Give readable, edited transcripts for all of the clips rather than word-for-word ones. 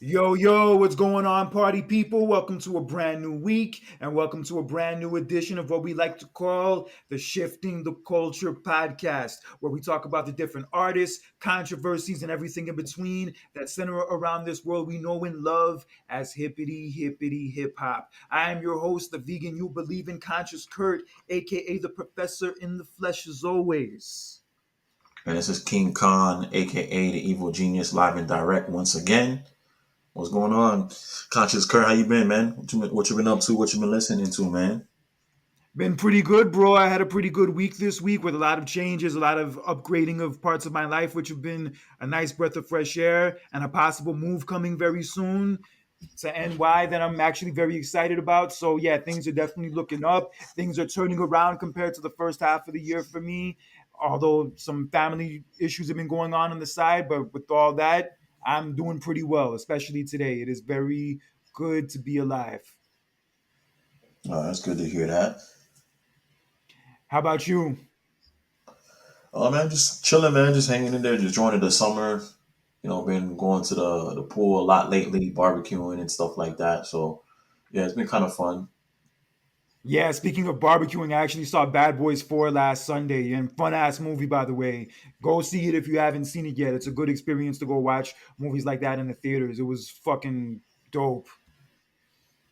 Yo, what's going on, party people? Welcome to a brand new week and welcome to a brand new edition of what we like to call the Shifting the Culture podcast, where we talk about the different artists, controversies, and everything in between that center around this world we know and love as hippity hip hop. I am your host, the vegan you believe in, Conscious Kurt, aka the professor in the flesh as always. And this is King Khan, aka the Evil Genius, live and direct once again. What's going on? Conscious Kurt, how you been, man? What you been up to? What you been listening to, man? Been pretty good, bro. I had a pretty good week this week with a lot of changes, a lot of upgrading of parts of my life, which have been a nice breath of fresh air and a possible move coming very soon to NY that I'm actually very excited about. So, yeah, things are definitely looking up. Things are turning around compared to the first half of the year for me, although some family issues have been going on the side. But with all that, I'm doing pretty well, especially today. It is very good to be alive. That's good to hear that. How about you? Oh man, just chilling, man. Just hanging in there, just enjoying the summer. Been going to the pool a lot lately, barbecuing and stuff like that. So yeah, it's been kind of fun. Yeah, speaking of barbecuing, I actually saw Bad Boys 4 last Sunday and fun ass movie, by the way. Go see it if you haven't seen it yet. It's a good experience to go watch movies like that in the theaters. It was fucking dope.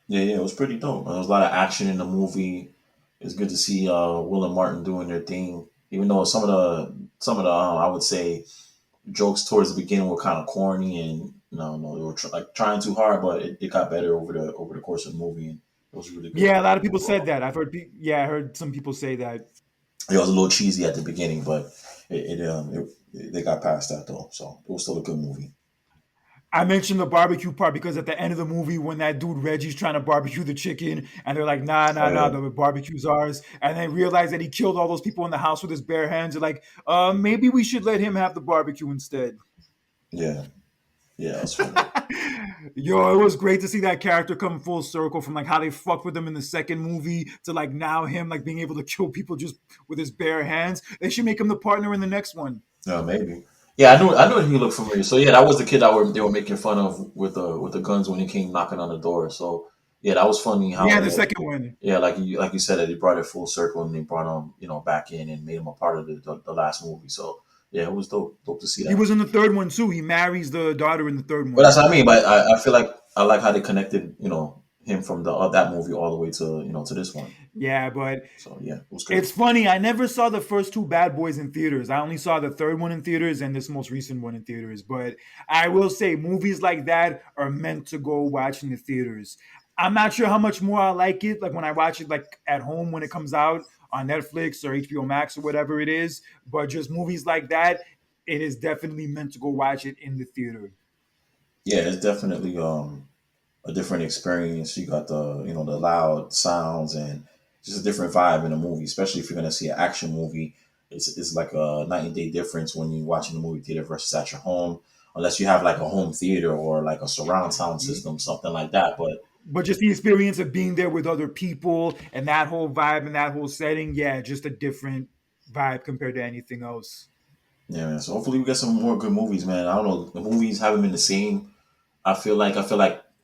Yeah, it was pretty dope. There was a lot of action in the movie. It's good to see Will and Martin doing their thing, even though some of the I would say jokes towards the beginning were kind of corny and no, they were trying too hard, but it got better over the course of the movie, and it was really good Yeah, a lot of people said overall. that. Yeah, I heard some people say that. It was a little cheesy at the beginning, but they got past that though, so it was still a good movie. I mentioned the barbecue part because at the end of the movie, when that dude Reggie's trying to barbecue the chicken, and they're like, Oh nah, yeah, the barbecue's ours, and they realize that he killed all those people in the house with his bare hands. They're like, maybe we should let him have the barbecue instead. yeah, yeah. That's funny. Yo, it was great to see that character come full circle from like how they fucked with him in the second movie to like now him like being able to kill people just with his bare hands. They should make him the partner in the next one. Maybe. Yeah, I knew he looked familiar. So yeah, that was the kid they were making fun of with the guns when he came knocking on the door. So yeah, that was funny how Yeah, the second one. yeah, like you said, that he brought it full circle and they brought him back in and made him a part of the last movie. So yeah, it was dope to see He that. was in the third one too. He marries the daughter in the third But one. that's what I mean. But I feel like I like how they connected him from the that movie all the way to to this one. Yeah, but So yeah, it was good. it's funny. I never saw the first two Bad Boys in theaters. I only saw the third one in theaters and this most recent one in theaters. But I will say, movies like that are meant to go watch in the theaters. I'm not sure how much more I like it, like when I watch it like at home when it comes out on Netflix or HBO Max or whatever it is. But just movies like that, it is definitely meant to go watch it in the theater. Yeah, it's definitely a different experience. You got the loud sounds and just a different vibe in a movie, especially if you're gonna see an action movie. It's like a night and day difference when you're watching the movie theater versus at your home, unless you have like a home theater or like a surround sound system, something like that. But But just the experience of being there with other people and that whole vibe and that whole setting, yeah, just a different vibe compared to anything else. yeah, man. So hopefully we get some more good movies, man. I don't know. The movies haven't been the same. I feel like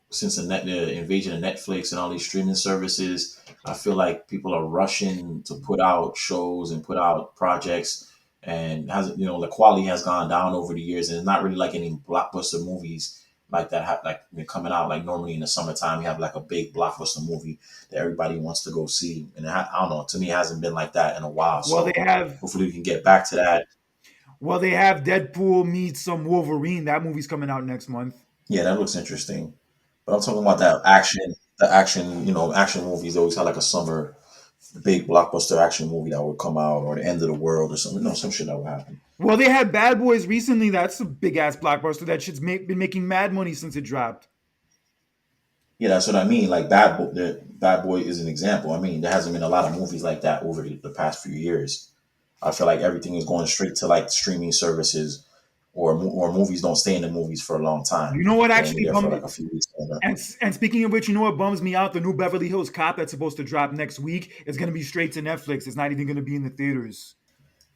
since the invasion of Netflix and all these streaming services, I feel like people are rushing to put out shows and put out projects, and has the quality has gone down over the years, and it's not really like any blockbuster movies like that have like been coming out. Like normally in the summertime, you have like a big blockbuster movie that everybody wants to go see, and I don't know. To me, it hasn't been like that in a while. Well, they So have hopefully we can get back to that. well, they have Deadpool meets some Wolverine. That movie's coming out next month. Yeah, that looks interesting. But I'm talking about action movies. They always had like a summer big blockbuster action movie that would come out, or the end of the world, or something. No, some shit that would happen. Well, they had Bad Boys recently. That's a big ass blockbuster. That been making mad money since it dropped. Yeah, that's what I mean. Like the Bad Boy is an example. I mean, there hasn't been a lot of movies like that over the past few years. I feel like everything is going straight to like streaming services, or movies don't stay in the movies for a long time. You know what They're only actually there for bummed like a few weeks. and speaking of which, you know what bums me out? The new Beverly Hills Cop that's supposed to drop next week is going to be straight to Netflix. It's not even going to be in the theaters.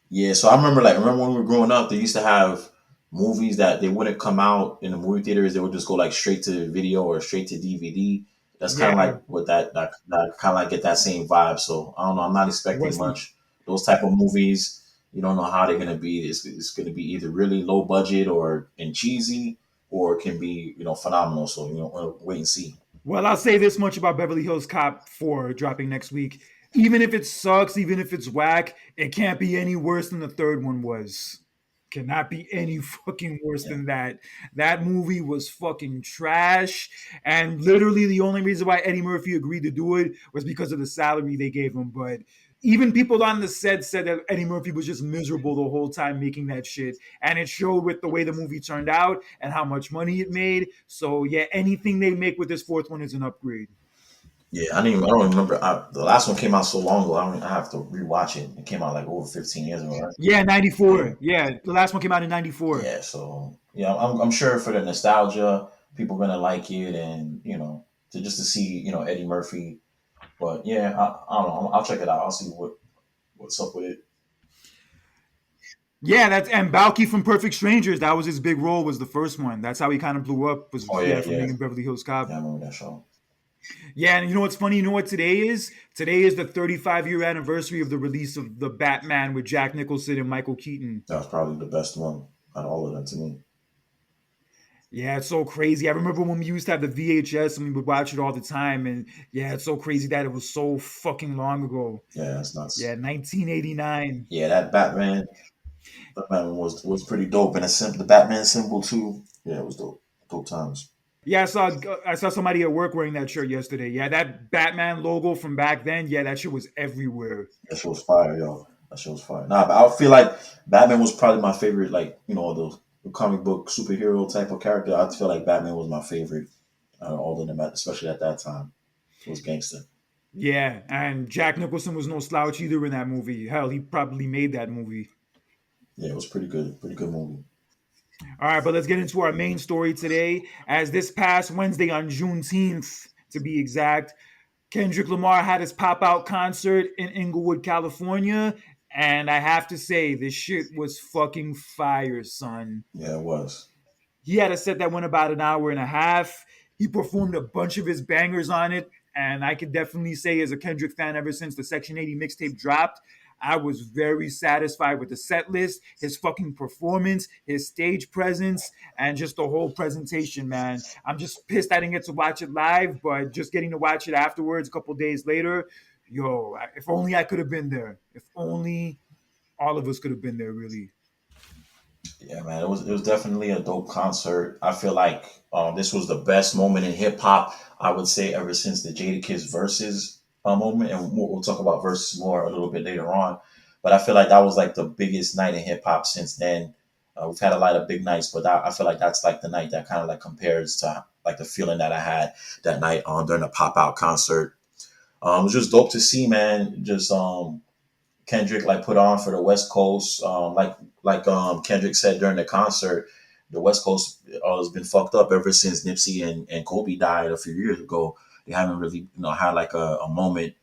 Yeah, so I remember when we were growing up, they used to have movies that they wouldn't come out in the movie theaters. They would just go like straight to video or straight to DVD. That's kind of Yeah, like what that kind of like get that same vibe. So I don't know. I'm not expecting what's much. Those type of movies, you don't know how they're gonna be. It's gonna be either really low budget or and cheesy, or it can be phenomenal. So we'll wait and see. Well, I'll say this much about Beverly Hills Cop 4 dropping next week. Even if it sucks, even if it's whack, it can't be any worse than the third one was. Cannot be any fucking worse Yeah, than that. That movie was fucking trash. And literally the only reason why Eddie Murphy agreed to do it was because of the salary they gave him. But even people on the set said that Eddie Murphy was just miserable the whole time making that shit. And it showed with the way the movie turned out and how much money it made. So yeah, anything they make with this fourth one is an upgrade. yeah. I don't remember. The last one came out so long ago. I have to rewatch it. It came out like over 15 years ago, right? Yeah, Yeah. 94. Yeah, the last one came out in 94. Yeah, so yeah, I'm sure for the nostalgia, people gonna like it, and to just to see Eddie Murphy. But yeah, I don't know. I'll check it out. I'll see what's up with it. Yeah, that's and Balky from Perfect Strangers. That was his big role. Was the first one. That's how he kind of blew up. Was Oh yeah, yeah, from yeah, being in Beverly Hills yeah. I Cop. remember that show. Yeah, and you know what's funny? You know what today is? Today is the 35-year anniversary of the release of the Batman with Jack Nicholson and Michael Keaton. That was probably the best one out of all of them to me. Yeah, it's so crazy. I remember when we used to have the VHS and we would watch it all the time. And yeah, it's so crazy that it was so fucking long ago. Yeah, that's Yeah, nuts. 1989. Yeah, that Batman was pretty dope, and the Batman symbol too. Yeah, it was dope. Dope times. Yeah, I saw somebody at work wearing that shirt yesterday. Yeah, that Batman logo from back then. Yeah, that shit was everywhere. That shit was fire, yo. That shit was fire. Nah, but I feel like Batman was probably my favorite, like, the comic book superhero type of character. I feel like Batman was my favorite out of all of them, especially at that time. It was gangster. Yeah, and Jack Nicholson was no slouch either in that movie. Hell, he probably made that movie. Yeah, it was pretty good. Pretty good movie. All right, but let's get into our main story today. As this past Wednesday on Juneteenth, to be exact, Kendrick Lamar had his pop out concert in Inglewood, California. And I have to say, this shit was fucking fire, son. Yeah, it was. He had a set that went about an hour and a half. He performed a bunch of his bangers on it. And I could definitely say, as a Kendrick fan, ever since the Section 80 mixtape dropped, I was very satisfied with the set list, his fucking performance, his stage presence, and just the whole presentation, man. I'm just pissed I didn't get to watch it live, but just getting to watch it afterwards, a couple days later, yo, if only I could have been there. If only all of us could have been there, really. Yeah, man, it was definitely a dope concert. I feel like this was the best moment in hip hop. I would say ever since the Jadakiss verses moment, and we'll talk about verses more a little bit later on. But I feel like that was like the biggest night in hip hop since then. We've had a lot of big nights, but I feel like that's like the night that kind of like compares to like the feeling that I had that night during the pop out concert. It was just dope to see, man. Just Kendrick like put on for the West Coast. Like Kendrick said during the concert, the West Coast has been fucked up ever since Nipsey and Kobe died a few years ago. They haven't really had like a moment,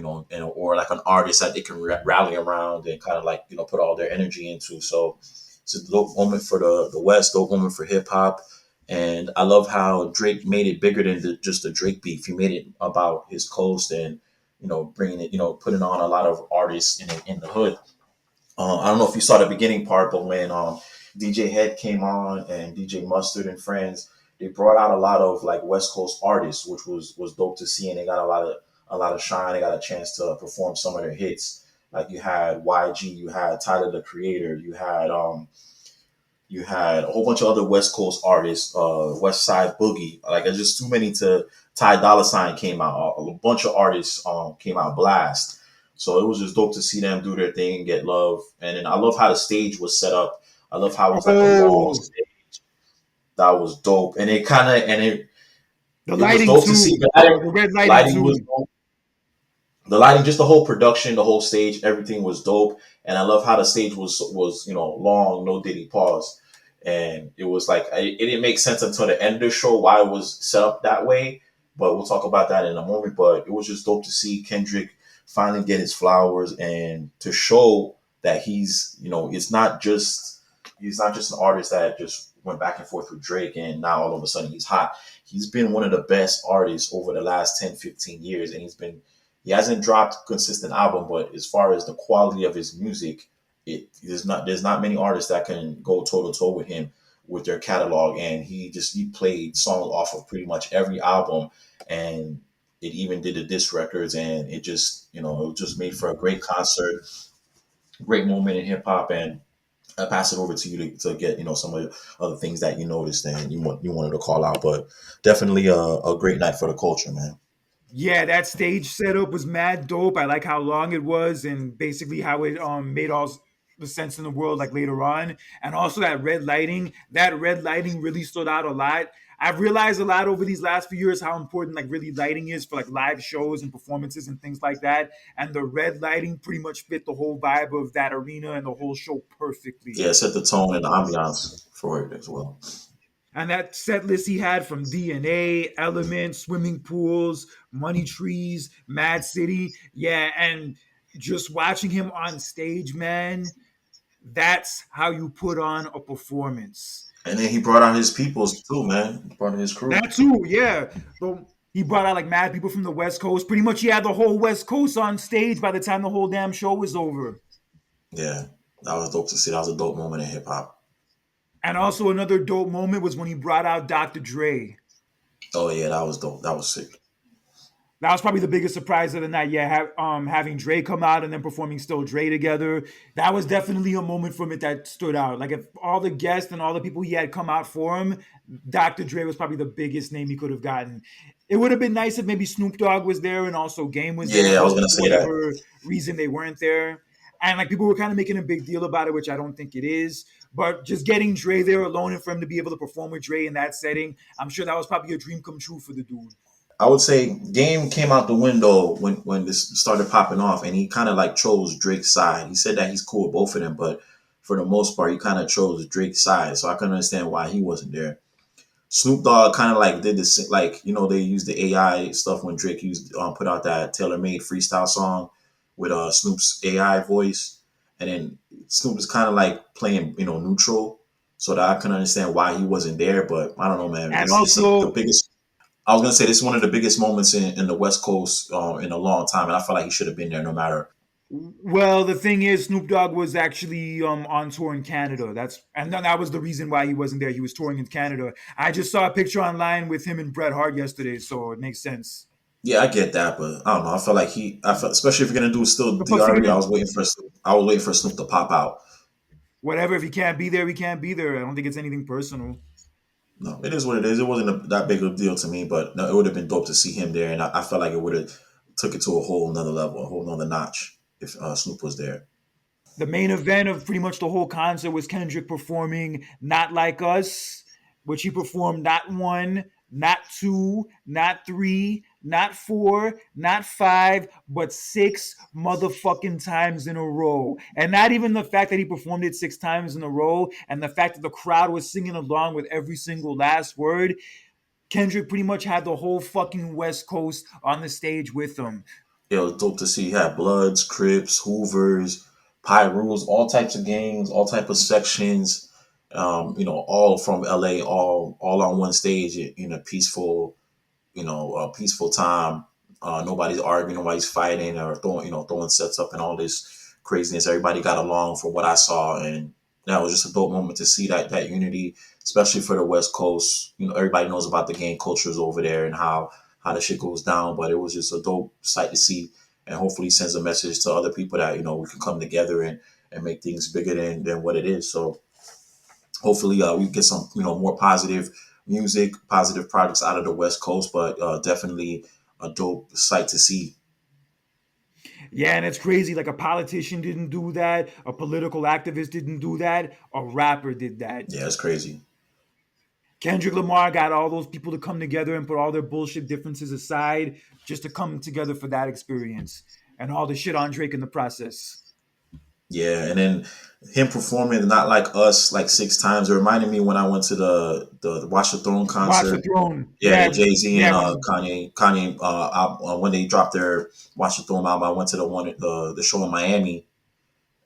or like an artist that they can rally around and kind of like put all their energy into. So it's a dope moment for the West, dope moment for hip hop. And I love how Drake made it bigger than just the Drake beef. He made it about his coast and bringing it, putting on a lot of artists in the hood. I don't know if you saw the beginning part, but when DJ Head came on and DJ Mustard and friends, they brought out a lot of like West Coast artists, which was dope to see, and they got a lot of shine. They got a chance to perform some of their hits. Like you had YG, you had Tyler the Creator, you had a whole bunch of other West Coast artists, West Side Boogie. Like it's just too many to. Ty Dolla Sign came out. A bunch of artists came out blast. So it was just dope to see them do their thing, get love, and then I love how the stage was set up. I love how it was like a long Oh, stage. That was dope, and it kind of and the it was lighting dope to see. too. The The red lighting lighting was too. dope. The lighting, just the whole production, the whole stage, everything was dope. And I love how the stage was long, no diddy pause, and it was like it didn't make sense until the end of the show why it was set up that way. But we'll talk about that in a moment. But it was just dope to see Kendrick finally get his flowers and to show that he's it's not just he's not just an artist that just went back and forth with Drake and now all of a sudden he's hot. He's been one of the best artists over the last 10, 15 years, and he hasn't dropped a consistent album, but as far as the quality of his music, there's not many artists that can go toe to toe with him with their catalog, and he played songs off of pretty much every album, and it even did the disc records, and it just made for a great concert, great moment in hip hop. And I pass it over to you to get some of the other things that you noticed and you wanted to call out, but definitely a great night for the culture, man. Yeah, that stage setup was mad dope. I like how long it was and basically how it made all the sense in the world like later on. And also that red lighting. That red lighting really stood out a lot. I've realized a lot over these last few years how important like really lighting is for like live shows and performances and things like that. And the red lighting pretty much fit the whole vibe of that arena and the whole show perfectly. Yeah, set the tone and the ambiance for it as well. And that set list he had from DNA, Element, Swimming Pools, Money Trees, Mad City. Yeah, and just watching him on stage, man, that's how you put on a performance. And then he brought out his peoples too, man. He brought in his crew. That too, yeah. He brought out like mad people from the West Coast. Pretty much he had the whole West Coast on stage by the time the whole damn show was over. Yeah, that was dope to see. That was a dope moment in hip hop. And also another dope moment was when he brought out Dr. Dre. Oh yeah, that was dope. That was sick. That was probably the biggest surprise of the night. Yeah, having Dre come out and then performing Still Dre together. That was definitely a moment from it that stood out. Like if all the guests and all the people he had come out for him, Dr. Dre was probably the biggest name he could have gotten. It would have been nice if maybe Snoop Dogg was there and also Game was there, Yeah, I was but gonna for say that. whatever reason they weren't there. And like people were kind of making a big deal about it, which I don't think it is. But just getting Dre there alone and for him to be able to perform with Dre in that setting, I'm sure that was probably a dream come true for the dude. I would say Game came out the window when this started popping off, and he kind of like chose Drake's side. He said that he's cool with both of them, but for the most part, he kind of chose Drake's side. So I can understand why he wasn't there. Snoop Dogg kind of like did this, like they used the AI stuff when Drake used put out that tailor made freestyle song with Snoop's AI voice, and then Snoop is kind of like playing neutral, so that I can understand why he wasn't there. But I don't know, man. And This the also, biggest. I was gonna say this is one of the biggest moments in the West Coast in a long time, and I feel like he should have been there no matter. well, the thing is, Snoop Dogg was actually on tour in Canada. That was the reason why he wasn't there. He was touring in Canada. I just saw a picture online with him and Bret Hart yesterday, so it makes sense. Yeah, I get that, but I don't know. I feel like especially if you're gonna do still But plus, even DRE. if I was waiting for Snoop to pop out. whatever, if he can't be there, he can't be there. I don't think it's anything personal. No, it is what it is. It wasn't that big of a deal to me, but no, it would have been dope to see him there, and I felt like it would have took it to a whole nother level, a whole nother notch if Snoop was there. The main event of pretty much the whole concert was Kendrick performing Not Like Us, which he performed not one, not two, not three, not four, not five, but six motherfucking times in a row. And not even the fact that he performed it six times in a row and the fact that the crowd was singing along with every single last word. Kendrick pretty much had the whole fucking West Coast on the stage with him. It was dope to see. He had Bloods, Crips, Hoovers, Pyrus, all types of gangs, all type of sections. All from LA, all on one stage in a peaceful, a peaceful time. Nobody's arguing, nobody's fighting or throwing sets up and all this craziness. Everybody got along from what I saw, and that was just a dope moment to see that unity, especially for the West Coast. Everybody knows about the gang cultures over there and how the shit goes down, but it was just a dope sight to see, and hopefully sends a message to other people that we can come together and make things bigger than what it is. So hopefully we get some more positive music, positive projects out of the West Coast, but definitely a dope sight to see. Yeah, and it's crazy. Like a politician didn't do that, a political activist didn't do that, a rapper did that. Yeah, it's crazy. Kendrick Lamar got all those people to come together and put all their bullshit differences aside just to come together for that experience and all the shit on Drake in the process. Yeah, and then him performing "Not Like Us" like six times. It reminded me when I went to the Watch the Throne Watch the concert. Throne. Yeah, Yeah, the Jay Z and yeah. Kanye when they dropped their Watch the Throne album. I went to the show in Miami,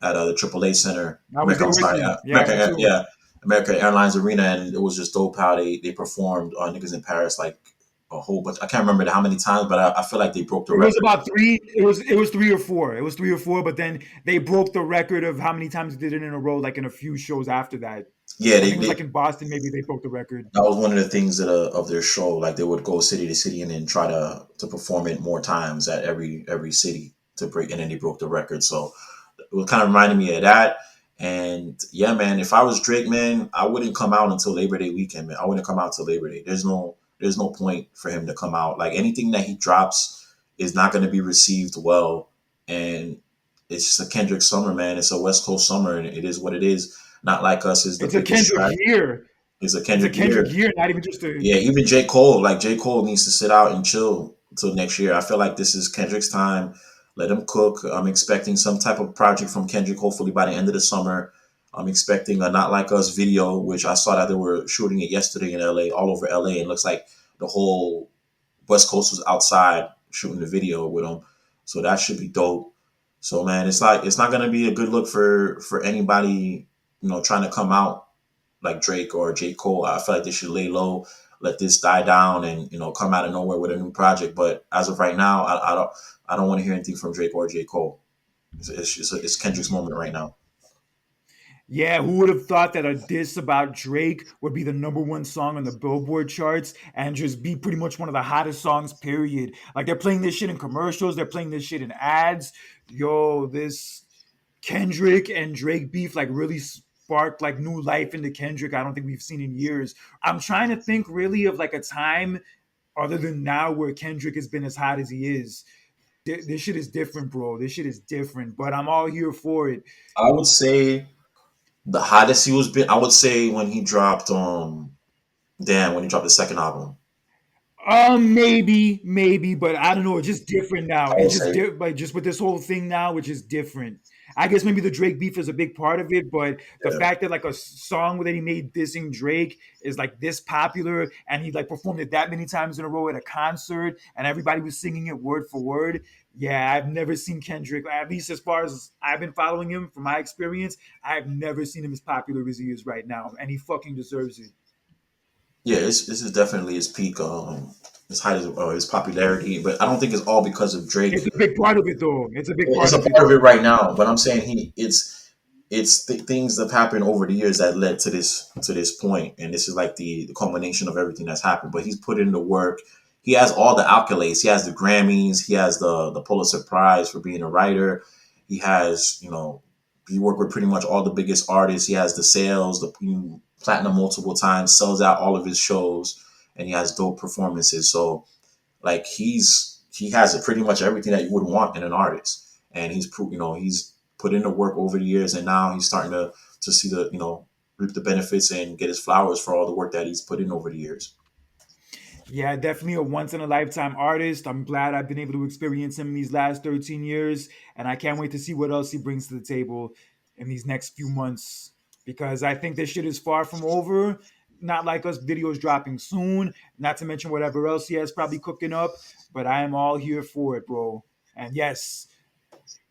at the AAA Center. I was there with you. Yeah, me too. Yeah, American Airlines Arena, and it was just dope how they performed on Niggas in Paris like a whole bunch. I can't remember how many times, but I feel like they broke the It was record. about three. It was three or four. It was three or four. But then they broke the record of how many times they did it in a row, like in a few shows after that. Yeah, I think it was like in Boston. Maybe they broke the record. that was one of the things of their show. Like they would go city to city and then try to perform it more times at every city to break, and then they broke the record. So it was kind of reminding me of that. And yeah, man, if I was Drake, man, I wouldn't come out until Labor Day weekend, man. I wouldn't come out till Labor Day. There's no point for him to come out. Like anything that he drops is not going to be received well. And it's just a Kendrick summer, man. It's a West Coast summer, and it is what it is. Not like us is the It's a biggest Kendrick track. year. It's a It's a Kendrick Kendrick year. year, not even just a. Yeah, even J. Cole, like J. Cole needs to sit out and chill until next year. I feel like this is Kendrick's time. Let him cook. I'm expecting some type of project from Kendrick, hopefully by the end of the summer. I'm expecting a Not Like Us video, which I saw that they were shooting it yesterday in LA, all over LA. And it looks like the whole West Coast was outside shooting the video with him. So that should be dope. So man, it's like it's not gonna be a good look for anybody, trying to come out like Drake or J. Cole. I feel like they should lay low, let this die down, and come out of nowhere with a new project. But as of right now, I don't want to hear anything from Drake or J. Cole. It's Kendrick's moment right now. Yeah, who would have thought that a diss about Drake would be the number one song on the Billboard charts and just be pretty much one of the hottest songs, period? Like they're playing this shit in commercials, they're playing this shit in ads. Yo, this Kendrick and Drake beef like really sparked like new life into Kendrick. I don't think we've seen in years. I'm trying to think really of like a time other than now where Kendrick has been as hot as he is. This shit is different, bro. This shit is different, but I'm all here for it. I would say the hottest he was been. I would say when he dropped when he dropped the second album. Maybe, but I don't know. It's just different now. I would It's just say like just with this whole thing now, which is different. I guess maybe the Drake beef is a big part of it, but the yeah, fact that like a song that he made dissing Drake is like this popular, and he like performed it that many times in a row at a concert, and everybody was singing it word for word. Yeah, I've never seen Kendrick, at least as far as I've been following him from my experience, I've never seen him as popular as he is right now, and he fucking deserves it. yeah. This is definitely his peak. His height of his popularity, but I don't think it's all because of Drake. It's a big part of it, though. It's a big It's part a of it. part of it right now, but I'm saying things that have happened over the years that led to this point, and this is like the culmination of everything that's happened. But he's put in the work. He has all the accolades. He has the Grammys. He has the Pulitzer Prize for being a writer. He has he worked with pretty much all the biggest artists. He has the sales, the platinum multiple times, sells out all of his shows, and he has dope performances. So like he has pretty much everything that you would want in an artist, and he's put in the work over the years, and now he's starting to see the reap the benefits and get his flowers for all the work that he's put in over the years. Yeah, definitely a once in a lifetime artist. I'm glad I've been able to experience him in these last 13 years, and I can't wait to see what else he brings to the table in these next few months because I think this shit is far from over. Not like us videos dropping soon, not to mention whatever else he has probably cooking up, but I am all here for it, bro. And yes,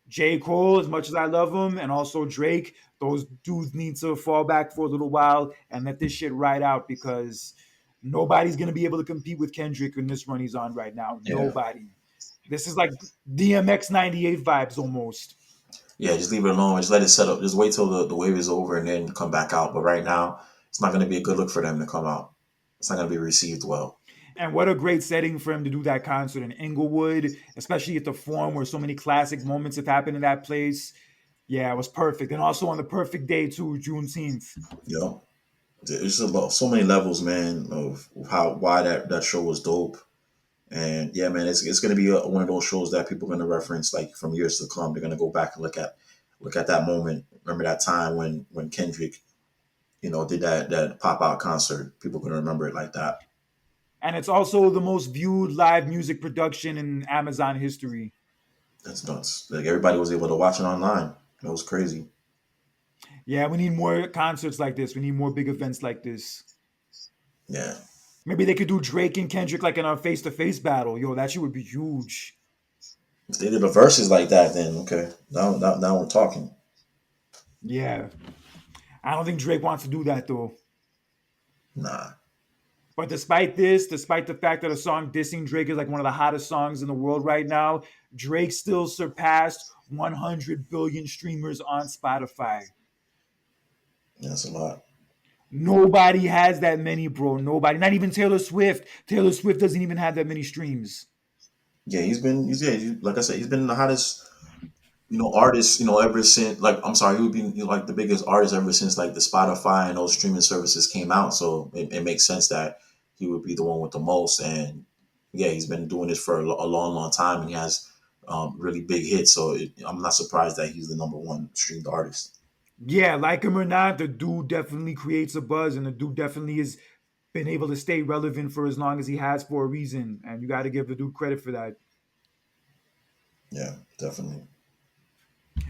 J. Cole, as much as I love him, and also Drake, those dudes need to fall back for a little while and let this shit ride out because nobody's gonna be able to compete with Kendrick in this run he's on right now. Yeah, Nobody. This is like DMX '98 vibes almost. yeah. Just leave it alone. Just let it settle. Just wait till the wave is over and then come back out. But right now, it's not going to be a good look for them to come out. It's not going to be received well. And what a great setting for him to do that concert in Inglewood, especially at the Forum where so many classic moments have happened in that place. Yeah, it was perfect. And also on the perfect day too, Juneteenth. You know, there's so many levels, man, of how why that show was dope. And yeah, man, it's going to be one of those shows that people are going to reference like from years to come. They're going to go back and look at that moment. Remember that time when Kendrick, did that pop out concert. People are going to remember it like that. And it's also the most viewed live music production in Amazon history. That's nuts. Like everybody was able to watch it online. That was crazy. Yeah, we need more concerts like this. We need more big events like this. Yeah. Maybe they could do Drake and Kendrick like in a face to face battle. Yo, that shit would be huge. If they did a verses like that, then okay. Now we're talking. Yeah. I don't think Drake wants to do that though. Nah. But despite this, despite the fact that a song dissing Drake is like one of the hottest songs in the world right now, Drake still surpassed 100 billion streamers on Spotify. That's a lot. Nobody has that many, bro. Nobody. Not even Taylor Swift. Taylor Swift doesn't even have that many streams. Yeah, like I said, he's been the hottest, artist, ever since, like, I'm sorry, he would be, like the biggest artist ever since like the Spotify and those streaming services came out. So it makes sense that he would be the one with the most. And yeah, he's been doing this for a long, long time, and he has really big hits. So I'm not surprised that he's the number one streamed artist. Yeah, like him or not, the dude definitely creates a buzz, and the dude definitely has been able to stay relevant for as long as he has for a reason. And you got to give the dude credit for that. Yeah, definitely.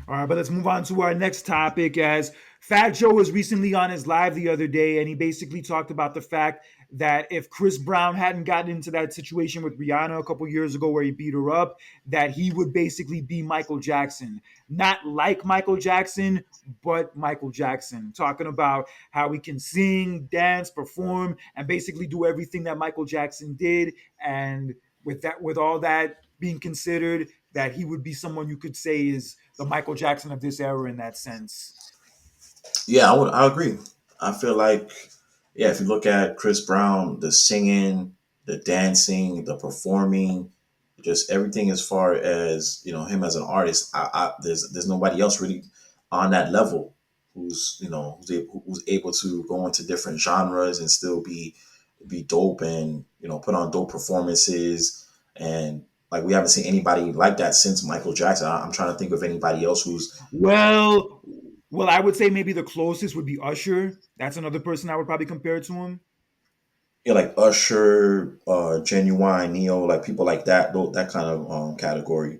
All right, but let's move on to our next topic. As Fat Joe was recently on his live the other day, and he basically talked about the fact that if Chris Brown hadn't gotten into that situation with Rihanna a couple years ago where he beat her up, that he would basically be Michael Jackson. Not like Michael Jackson, but Michael Jackson. Talking about how he can sing, dance, perform, and basically do everything that Michael Jackson did. And with all that being considered, that he would be someone you could say is the Michael Jackson of this era in that sense. Yeah, I agree. I feel like, yeah, if you look at Chris Brown, the singing, the dancing, the performing, just everything as far as him as an artist, there's nobody else really on that level who's able to go into different genres and still be dope, and put on dope performances. And like, we haven't seen anybody like that since Michael Jackson. I'm trying to think of anybody else who's, Well, well, I would say maybe the closest would be Usher. That's another person I would probably compare to him. yeah, like Usher, Genuine, Neo, like people like that, that kind of category.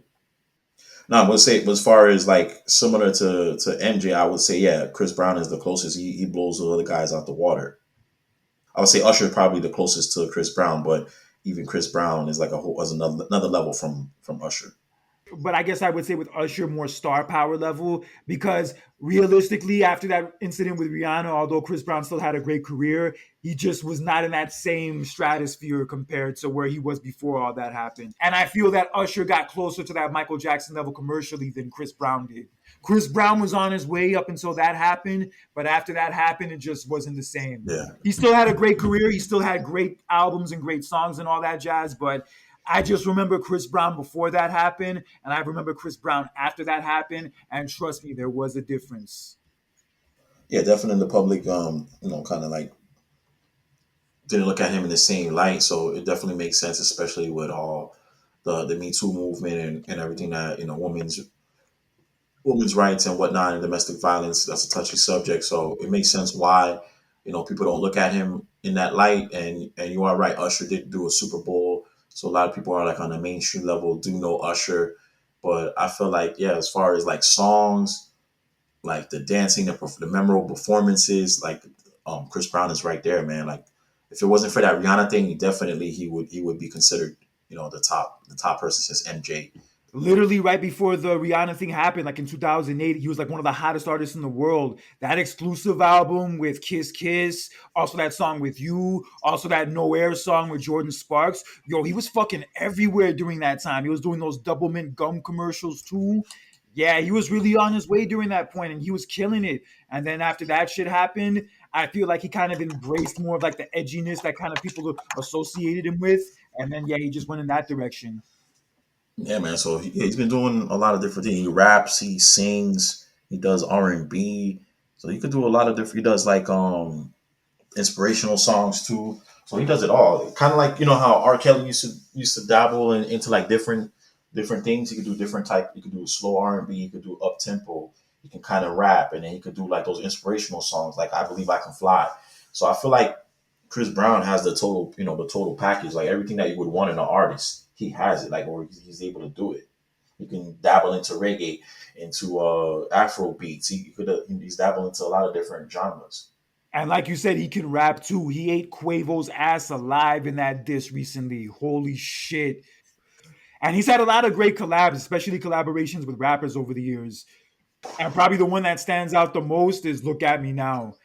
No, I would say, as far as like similar to MJ, I would say, yeah, Chris Brown is the closest. He blows the other guys out the water. I would say Usher is probably the closest to Chris Brown, but even Chris Brown is like a whole, as another level from Usher. But I guess I would say with Usher more star power level because realistically, after that incident with Rihanna, although Chris Brown still had a great career, he just was not in that same stratosphere compared to where he was before all that happened. And I feel that Usher got closer to that Michael Jackson level commercially than Chris Brown did. Chris Brown was on his way up until that happened, but after that happened, it just wasn't the same. Yeah, He still had a great career. He still had great albums and great songs and all that jazz, but I just remember Chris Brown before that happened, and I remember Chris Brown after that happened, and trust me, there was a difference. yeah, definitely the public, kind of like didn't look at him in the same light. So it definitely makes sense, especially with all the Me Too movement, and everything that women's rights and whatnot, and domestic violence. That's a touchy subject, so it makes sense why people don't look at him in that light. And you are right, Usher did do a Super Bowl, so a lot of people are like on the mainstream level do know Usher. But I feel like, yeah, as far as like songs, like the dancing, the memorable performances, like Chris Brown is right there, man. Like, if it wasn't for that Rihanna thing, he would be considered the top person since MJ. Literally right before the Rihanna thing happened, like in 2008, he was like one of the hottest artists in the world. That exclusive album with Kiss Kiss, also that song with You, also that No Air song with Jordan Sparks. Yo, he was fucking everywhere during that time. He was doing those double mint gum commercials too. Yeah, he was really on his way during that point and he was killing it. And then after that shit happened, I feel like he kind of embraced more of like the edginess that kind of people associated him with. And then, yeah, he just went in that direction. Yeah, man. So he's been doing a lot of different things. He raps, he sings, he does R&B. So he could do a lot of different. He does like inspirational songs too. So he does it all. Kind of like, how R. Kelly used to dabble into like different things. He could do different type. He could do slow R&B. He could do up tempo. He can kind of rap, and then he could do like those inspirational songs, like I Believe I Can Fly. So I feel like Chris Brown has the total package, like everything that you would want in an artist. He has it, like, or he's able to do it. He can dabble into reggae, into Afro beats. He's dabbled into a lot of different genres. And like you said, he can rap too. He ate Quavo's ass alive in that diss recently. Holy shit. And he's had a lot of great collabs, especially collaborations with rappers over the years. And probably the one that stands out the most is Look at Me Now.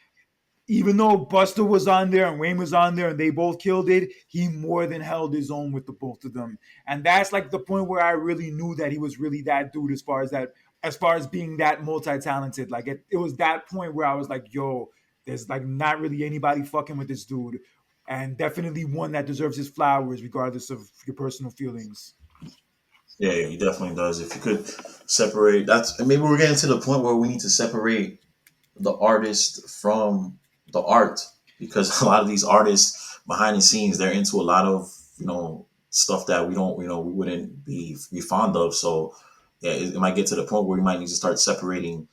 Even though Buster was on there and Wayne was on there and they both killed it, he more than held his own with the both of them. And that's like the point where I really knew that he was really that dude as far as being that multi-talented. Like it was that point where I was like, yo, there's like not really anybody fucking with this dude. And definitely one that deserves his flowers, regardless of your personal feelings. Yeah, he definitely does. If you could separate, that's maybe we're getting to the point where we need to separate the artist from the art, because a lot of these artists behind the scenes, they're into a lot of stuff that we don't we wouldn't be fond of. So yeah, it might get to the point where we might need to start separating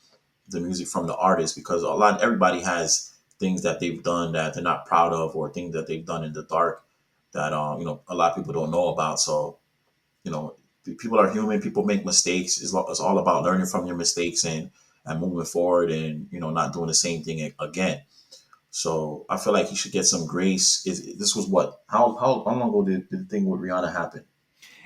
the music from the artist, because everybody has things that they've done that they're not proud of, or things that they've done in the dark that a lot of people don't know about. So you know people are human, people make mistakes. It's all about learning from your mistakes and moving forward, and not doing the same thing again. So I feel like he should get some grace. This was what, how long ago did the thing with Rihanna happen?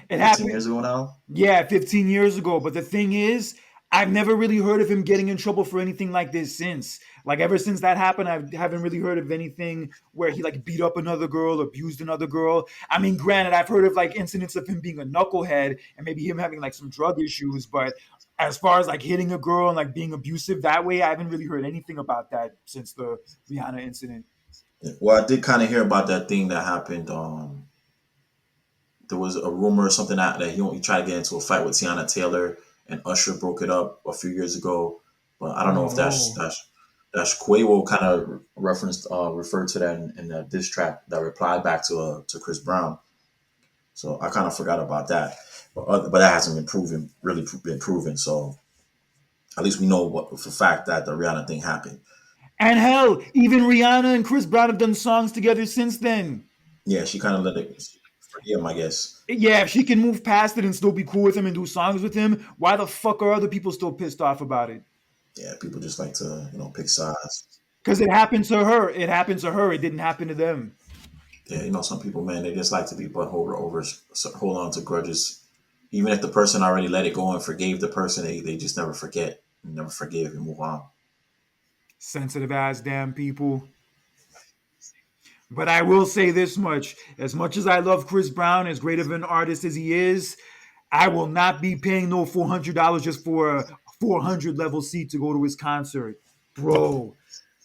It 15 years happened. ago now. Yeah, 15 years ago. But the thing is, I've never really heard of him getting in trouble for anything like this since. Like ever since that happened, I haven't really heard of anything where he like beat up another girl, abused another girl. I mean, granted, I've heard of like incidents of him being a knucklehead and maybe him having like some drug issues, but as far as like hitting a girl and like being abusive that way, I haven't really heard anything about that since the Rihanna incident. Well, I did kind of hear about that thing that happened. There was a rumor or something that he tried to get into a fight with Tiana Taylor, and Usher broke it up a few years ago. But I don't Oh know if no. that's Quavo kind of referred to that in that diss track that replied back to Chris Brown. So I kind of forgot about that. But that hasn't been been proven. So at least we know what for fact that the Rihanna thing happened. And hell, even Rihanna and Chris Brown have done songs together since then. Yeah, she kind of let it forgive him, I guess. Yeah, if she can move past it and still be cool with him and do songs with him, why the fuck are other people still pissed off about it? Yeah, people just like to pick sides. Because it happened to her. It happened to her. It didn't happen to them. Yeah, some people, man, they just like to be butthole over, hold on to grudges, even if the person already let it go and forgave the person. They just never forget, never forgive, and move on. Sensitive ass damn people. But I will say this much as I love Chris Brown, as great of an artist as he is, I will not be paying no $400 just for a 400 level seat to go to his concert. Bro,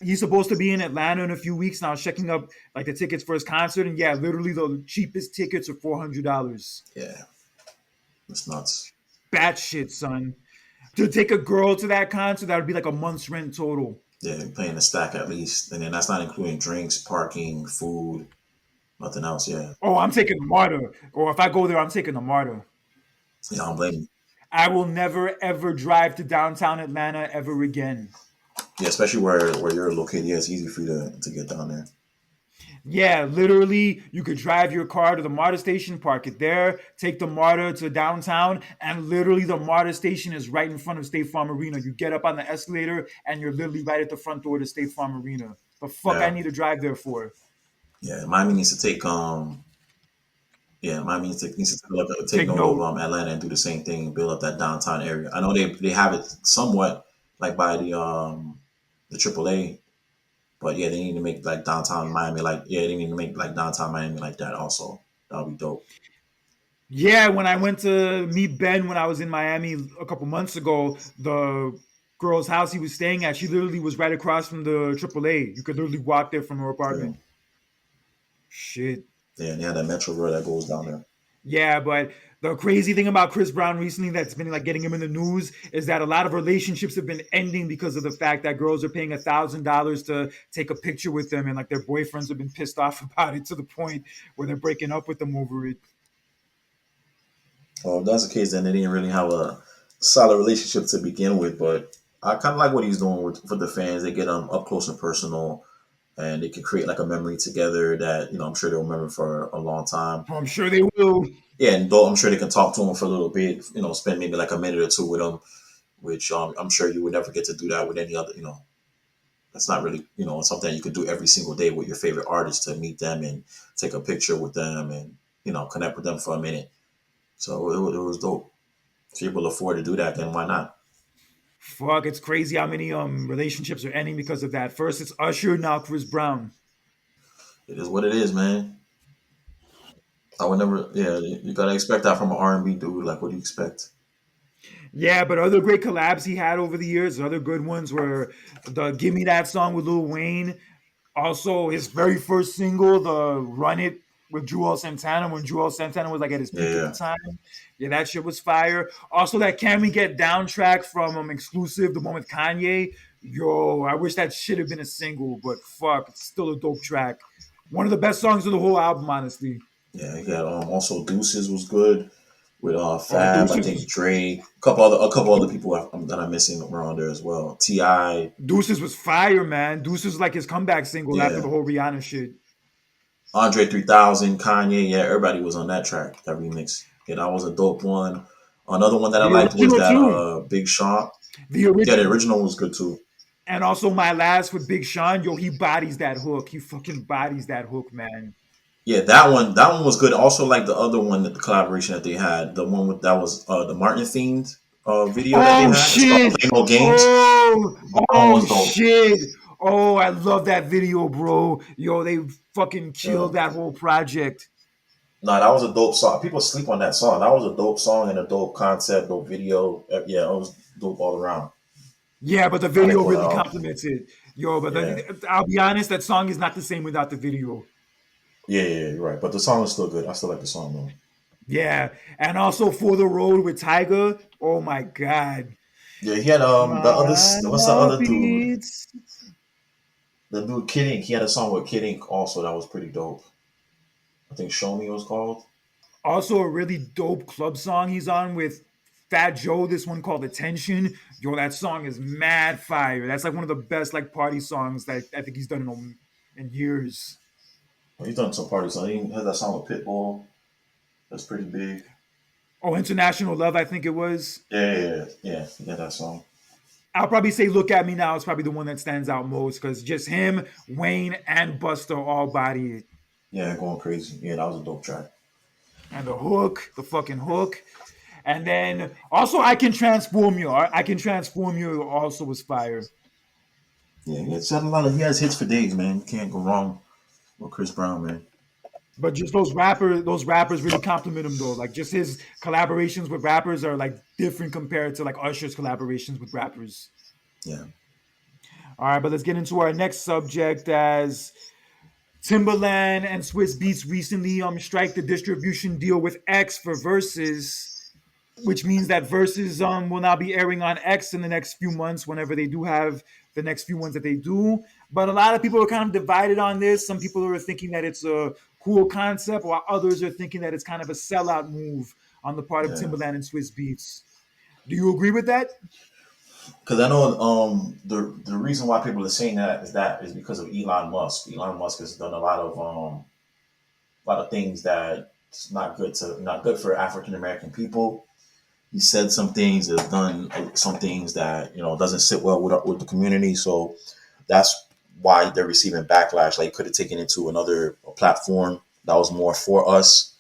he's supposed to be in Atlanta in a few weeks now, checking up like the tickets for his concert. And yeah, literally the cheapest tickets are $400. Yeah, it's nuts. Batshit, son. To take a girl to that concert, that would be like a month's rent total. Yeah, you're paying a stack at least, and then that's not including drinks, parking, food, nothing else. Yeah, Oh, I'm taking the martyr. Or if I go there, I'm taking the martyr. yeah, I don't blame you. I will never ever drive to downtown Atlanta ever again. Yeah, especially where you're located. Yeah, it's easy for you to get down there. Yeah, literally, you could drive your car to the MARTA station, park it there, take the MARTA to downtown, and literally the MARTA station is right in front of State Farm Arena. You get up on the escalator, and you're literally right at the front door to State Farm Arena. The fuck I Yeah, need to drive there for? yeah. Miami needs to take Yeah, Miami needs to take Take note of note. Atlanta and do the same thing and build up that downtown area. I know they have it somewhat like by the AAA, but yeah, they need to make like downtown Miami they need to make like downtown Miami like that also. That'll be dope. Yeah, when I went to meet Ben when I was in Miami a couple months ago, the girl's house he was staying at, she literally was right across from the AAA. You could literally walk there from her Yeah, apartment. Shit. yeah, and they have that Metro Rail that goes down there. Yeah, but the crazy thing about Chris Brown recently that's been like getting him in the news is that a lot of relationships have been ending because of the fact that girls are paying $1,000 to take a picture with them, and like their boyfriends have been pissed off about it to the point where they're breaking up with them over it. Well, if that's the case, then they didn't really have a solid relationship to begin with. But I kind of like what he's doing for the fans. They get up close and personal, and they can create like a memory together that I'm sure they'll remember for a long time. I'm sure they will. Yeah, and though I'm sure they can talk to him for a little bit, spend maybe like a minute or two with him, which I'm sure you would never get to do that with any other. That's not really something that you could do every single day with your favorite artist, to meet them and take a picture with them and connect with them for a minute. So it was dope. If you're able to afford to do that, then why not? Fuck, it's crazy how many relationships are ending because of that. First it's Usher, now Chris Brown. It is what it is, man. I would never. Yeah, you gotta expect that from an R&B dude. Like, what do you expect? Yeah, but other great collabs he had over the years, other good ones were the "Give Me That" song with Lil Wayne. Also, his very first single, the "Run It" with Joel Santana, when Joel Santana was like at his Yeah, peak at the yeah, time. Yeah, that shit was fire. Also, that "Can We Get Down" track from Exclusive, the one with Kanye. Yo, I wish that should have been a single, but fuck, it's still a dope track. One of the best songs of the whole album, honestly. yeah. He got also Deuces was good with Oh, Fab. I Deuces think was Drake. A couple other people that I'm missing around there as well. Ti. Deuces was fire, man. Deuces was like his comeback single after Yeah. the whole Rihanna shit. Andre 3000, Kanye. Yeah, everybody was on that track. That remix. Yeah, that was a dope one. Another one that I The liked was original that too. Big Sean. The Yeah, the original. original was good too. And also my last with Big Sean, yo, he bodies that hook. He fucking bodies that hook, man. Yeah, that one was good. Also, like the other one, that the collaboration that they had, the one with that was the Martin themed video that they Oh had. It's called shit. Play No Games. Oh, That one oh was dope. shit. Oh, I love that video, bro. Yo, they fucking Yeah. killed that whole project. Nah, that was a dope song. People sleep on that song. That was a dope song and a dope concept, dope video. Yeah, it was dope all around. Yeah, but the How they video pull that really off. complements it. Yo, but Yeah. I'll be honest, that song is not the same without the video. Yeah, you're right. But the song is still good. I still like the song though. Yeah. And also For the Road with Tyga. Oh my God. Yeah, he had the other My what's the heart other dude? beats. The dude Kid Ink. He had a song with Kid Ink also that was pretty dope. I think Show Me was called. Also, a really dope club song he's on with Fat Joe. This one called "Attention." Yo, that song is mad fire. That's like one of the best like party songs that I think he's done in years. He's done some party songs. He has that song with Pitbull. That's pretty big. Oh, "International Love," I think it was. Yeah. He got that song. I'll probably say "Look at Me Now" is probably the one that stands out most because just him, Wayne, and Buster all body it. Yeah, going crazy. Yeah, that was a dope track. And the hook, the fucking hook. And then also I Can Transform You. I Can Transform You also was fire. Yeah, he has hits for days, man. You can't go wrong with Chris Brown, man. But just those rappers really compliment him though. Like just his collaborations with rappers are like different compared to like Usher's collaborations with rappers. Yeah. All right, but let's get into our next subject as Timberland and Swiss Beats recently strike the distribution deal with X for Verses, which means that Versus will now be airing on X in the next few months whenever they do have the next few ones that they do. But a lot of people are kind of divided on this. Some people are thinking that it's a cool concept, while others are thinking that it's kind of a sellout move on the part of Yeah. Timberland and Swiss Beats. Do you agree with that? Because I know the reason why people are saying that is because of Elon Musk. Elon Musk has done a lot of things that's not good for African American people. He said some things, has done some things that doesn't sit well with the community. So that's why they're receiving backlash. Like, could have taken it to another platform that was more for us.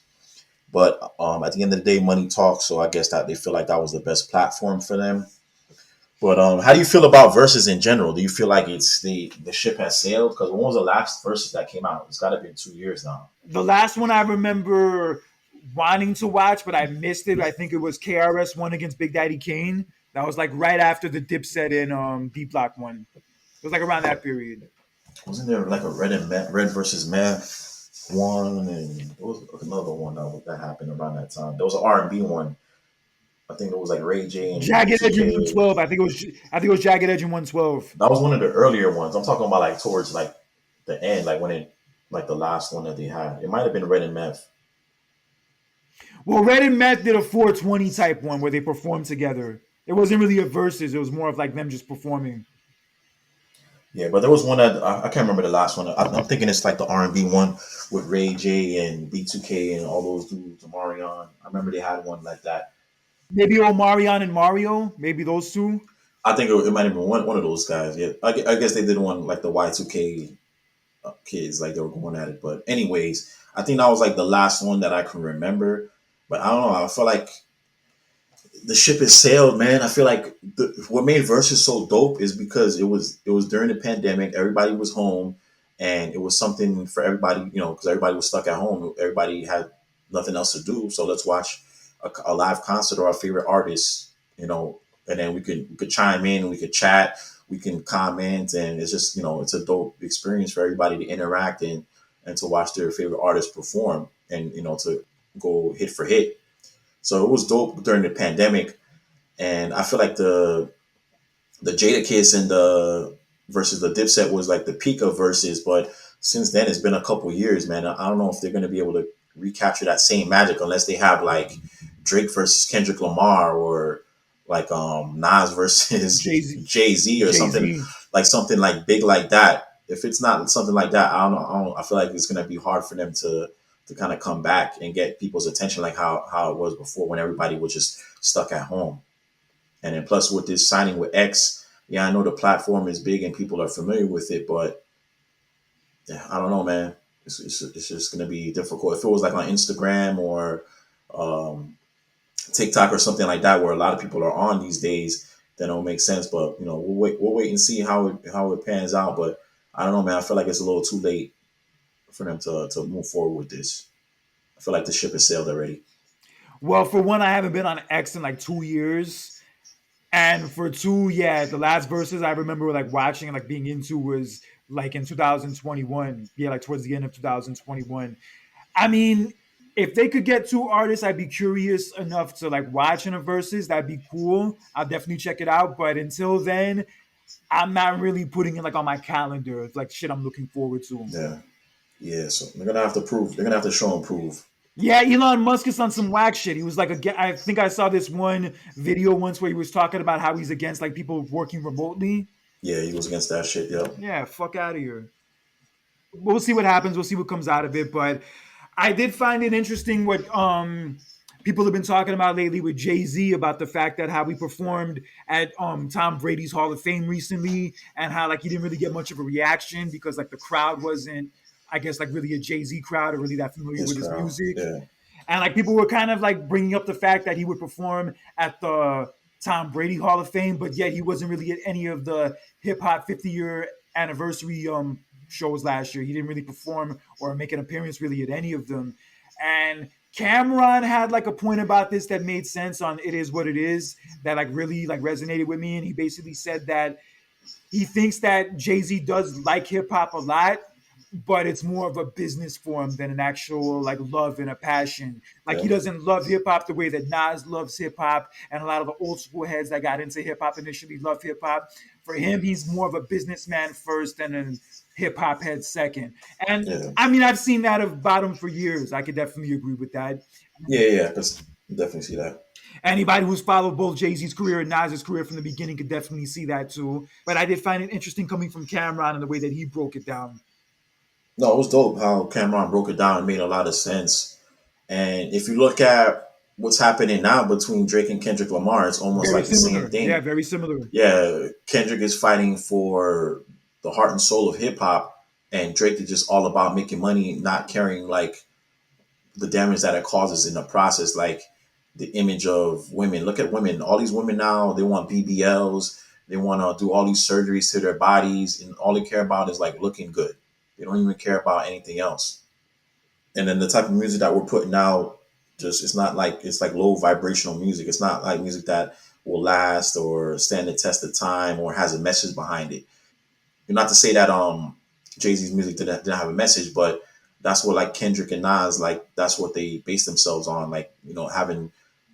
But at the end of the day, money talks. So I guess that they feel like that was the best platform for them. But how do you feel about verses in general? Do you feel like it's the ship has sailed? Because when was the last verses that came out? It's got to be 2 years now. The last one I remember wanting to watch, but I missed it. I think it was KRS One against Big Daddy Kane. That was like right after the Dipset and D Block one. It was like around that period. Wasn't there like a red versus meth one, and there was another one that happened around that time? There was an R&B one. I think it was like Ray J and Jagged Edge in B2K. 112. I think it was Jagged Edge in 112. That was one of the earlier ones. I'm talking about like towards like the end, like when it like the last one that they had. It might have been Red and Meth. Well, Red and Meth did a 420 type one where they performed together. It wasn't really a versus. It was more of like them just performing. Yeah, but there was one that I can't remember the last one. I'm thinking it's like the R&B one with Ray J and B2K and all those dudes, Marion. I remember they had one like that. Maybe Omarion and Mario. Maybe those two. I think it might have been one of those guys. Yeah, I guess they did one like the Y2K kids, like they were going at it. But anyways, I think that was like the last one that I can remember. But I don't know. I feel like the ship has sailed, man. I feel like what made Versus so dope is because it was during the pandemic. Everybody was home, and it was something for everybody. Because everybody was stuck at home. Everybody had nothing else to do, so let's watch a live concert or our favorite artists. And then we could chime in, we could chat, we can comment, and it's just it's a dope experience for everybody to interact and to watch their favorite artists perform, and to go hit for hit. So it was dope during the pandemic, and I feel like the Jadakiss and the versus the Dipset was like the peak of verses, but since then it's been a couple years, man. I don't know if they're gonna be able to recapture that same magic unless they have like Drake versus Kendrick Lamar or like Nas versus Jay Z. Jay Z or Jay something Z. like big like that. If it's not something like that, I don't know. I feel like it's gonna be hard for them to kind of come back and get people's attention like how it was before when everybody was just stuck at home. And then plus with this signing with X, yeah, I know the platform is big and people are familiar with it, but yeah, I don't know, man. It's just gonna be difficult. If it was like on Instagram or um, TikTok or something like that, where a lot of people are on these days, then it'll make sense. But we'll wait and see how it pans out. But I don't know, man. I feel like it's a little too late for them to move forward with this. I feel like the ship has sailed already. Well, for one, I haven't been on X in like 2 years. And for two, yeah, the last verses I remember like watching and like being into was like in 2021. Yeah, like towards the end of 2021. I mean, if they could get two artists, I'd be curious enough to like watch in a verses. That'd be cool. I'll definitely check it out. But until then, I'm not really putting it like on my calendar. It's like shit I'm looking forward to. Yeah, yeah. So they're gonna have to prove. They're gonna have to show and prove. Yeah, Elon Musk is on some whack shit. He was like, I think I saw this one video once where he was talking about how he's against like people working remotely. Yeah, he was against that shit. Yep. Yeah, fuck out of here. We'll see what happens. We'll see what comes out of it. But I did find it interesting what people have been talking about lately with Jay Z about the fact that how he performed at Tom Brady's Hall of Fame recently, and how like he didn't really get much of a reaction because like the crowd wasn't, I guess, like really a Jay Z crowd or really that familiar His with his crowd. music. Yeah. And like people were kind of like bringing up the fact that he would perform at the Tom Brady Hall of Fame, but yet he wasn't really at any of the hip hop 50-year anniversary shows last year. He didn't really perform or make an appearance really at any of them. And Camron had like a point about this that made sense on It Is What It Is that like really like resonated with me. And he basically said that he thinks that Jay-Z does like hip hop a lot, but it's more of a business form than an actual like love and a passion. Like he Yep. doesn't love hip hop the way that Nas loves hip hop, and a lot of the old school heads that got into hip hop initially love hip hop. For him, he's more of a businessman first and then hip hop head second. And Yeah. I mean, I've seen that about him for years. I could definitely agree with that. Yeah. Yeah. Cause definitely see that. Anybody who's followed both Jay Z's career and Nas's career from the beginning could definitely see that too. But I did find it interesting coming from Cameron and the way that he broke it down. No, it was dope how Cameron broke it down and made a lot of sense. And if you look at what's happening now between Drake and Kendrick Lamar, it's almost Very like the same similar. Yeah, thing. very similar. Yeah, Kendrick is fighting for the heart and soul of hip hop, and Drake is just all about making money, not caring like the damage that it causes in the process, like the image of women. Look at women. All these women now, they want BBLs. They want to do all these surgeries to their bodies, and all they care about is like looking good. They don't even care about anything else. And then the type of music that we're putting out, just it's like low vibrational music. It's not like music that will last or stand the test of time or has a message behind it. Not to say that Jay Z's music didn't have a message, but that's what like Kendrick and Nas, like that's what they base themselves on, like having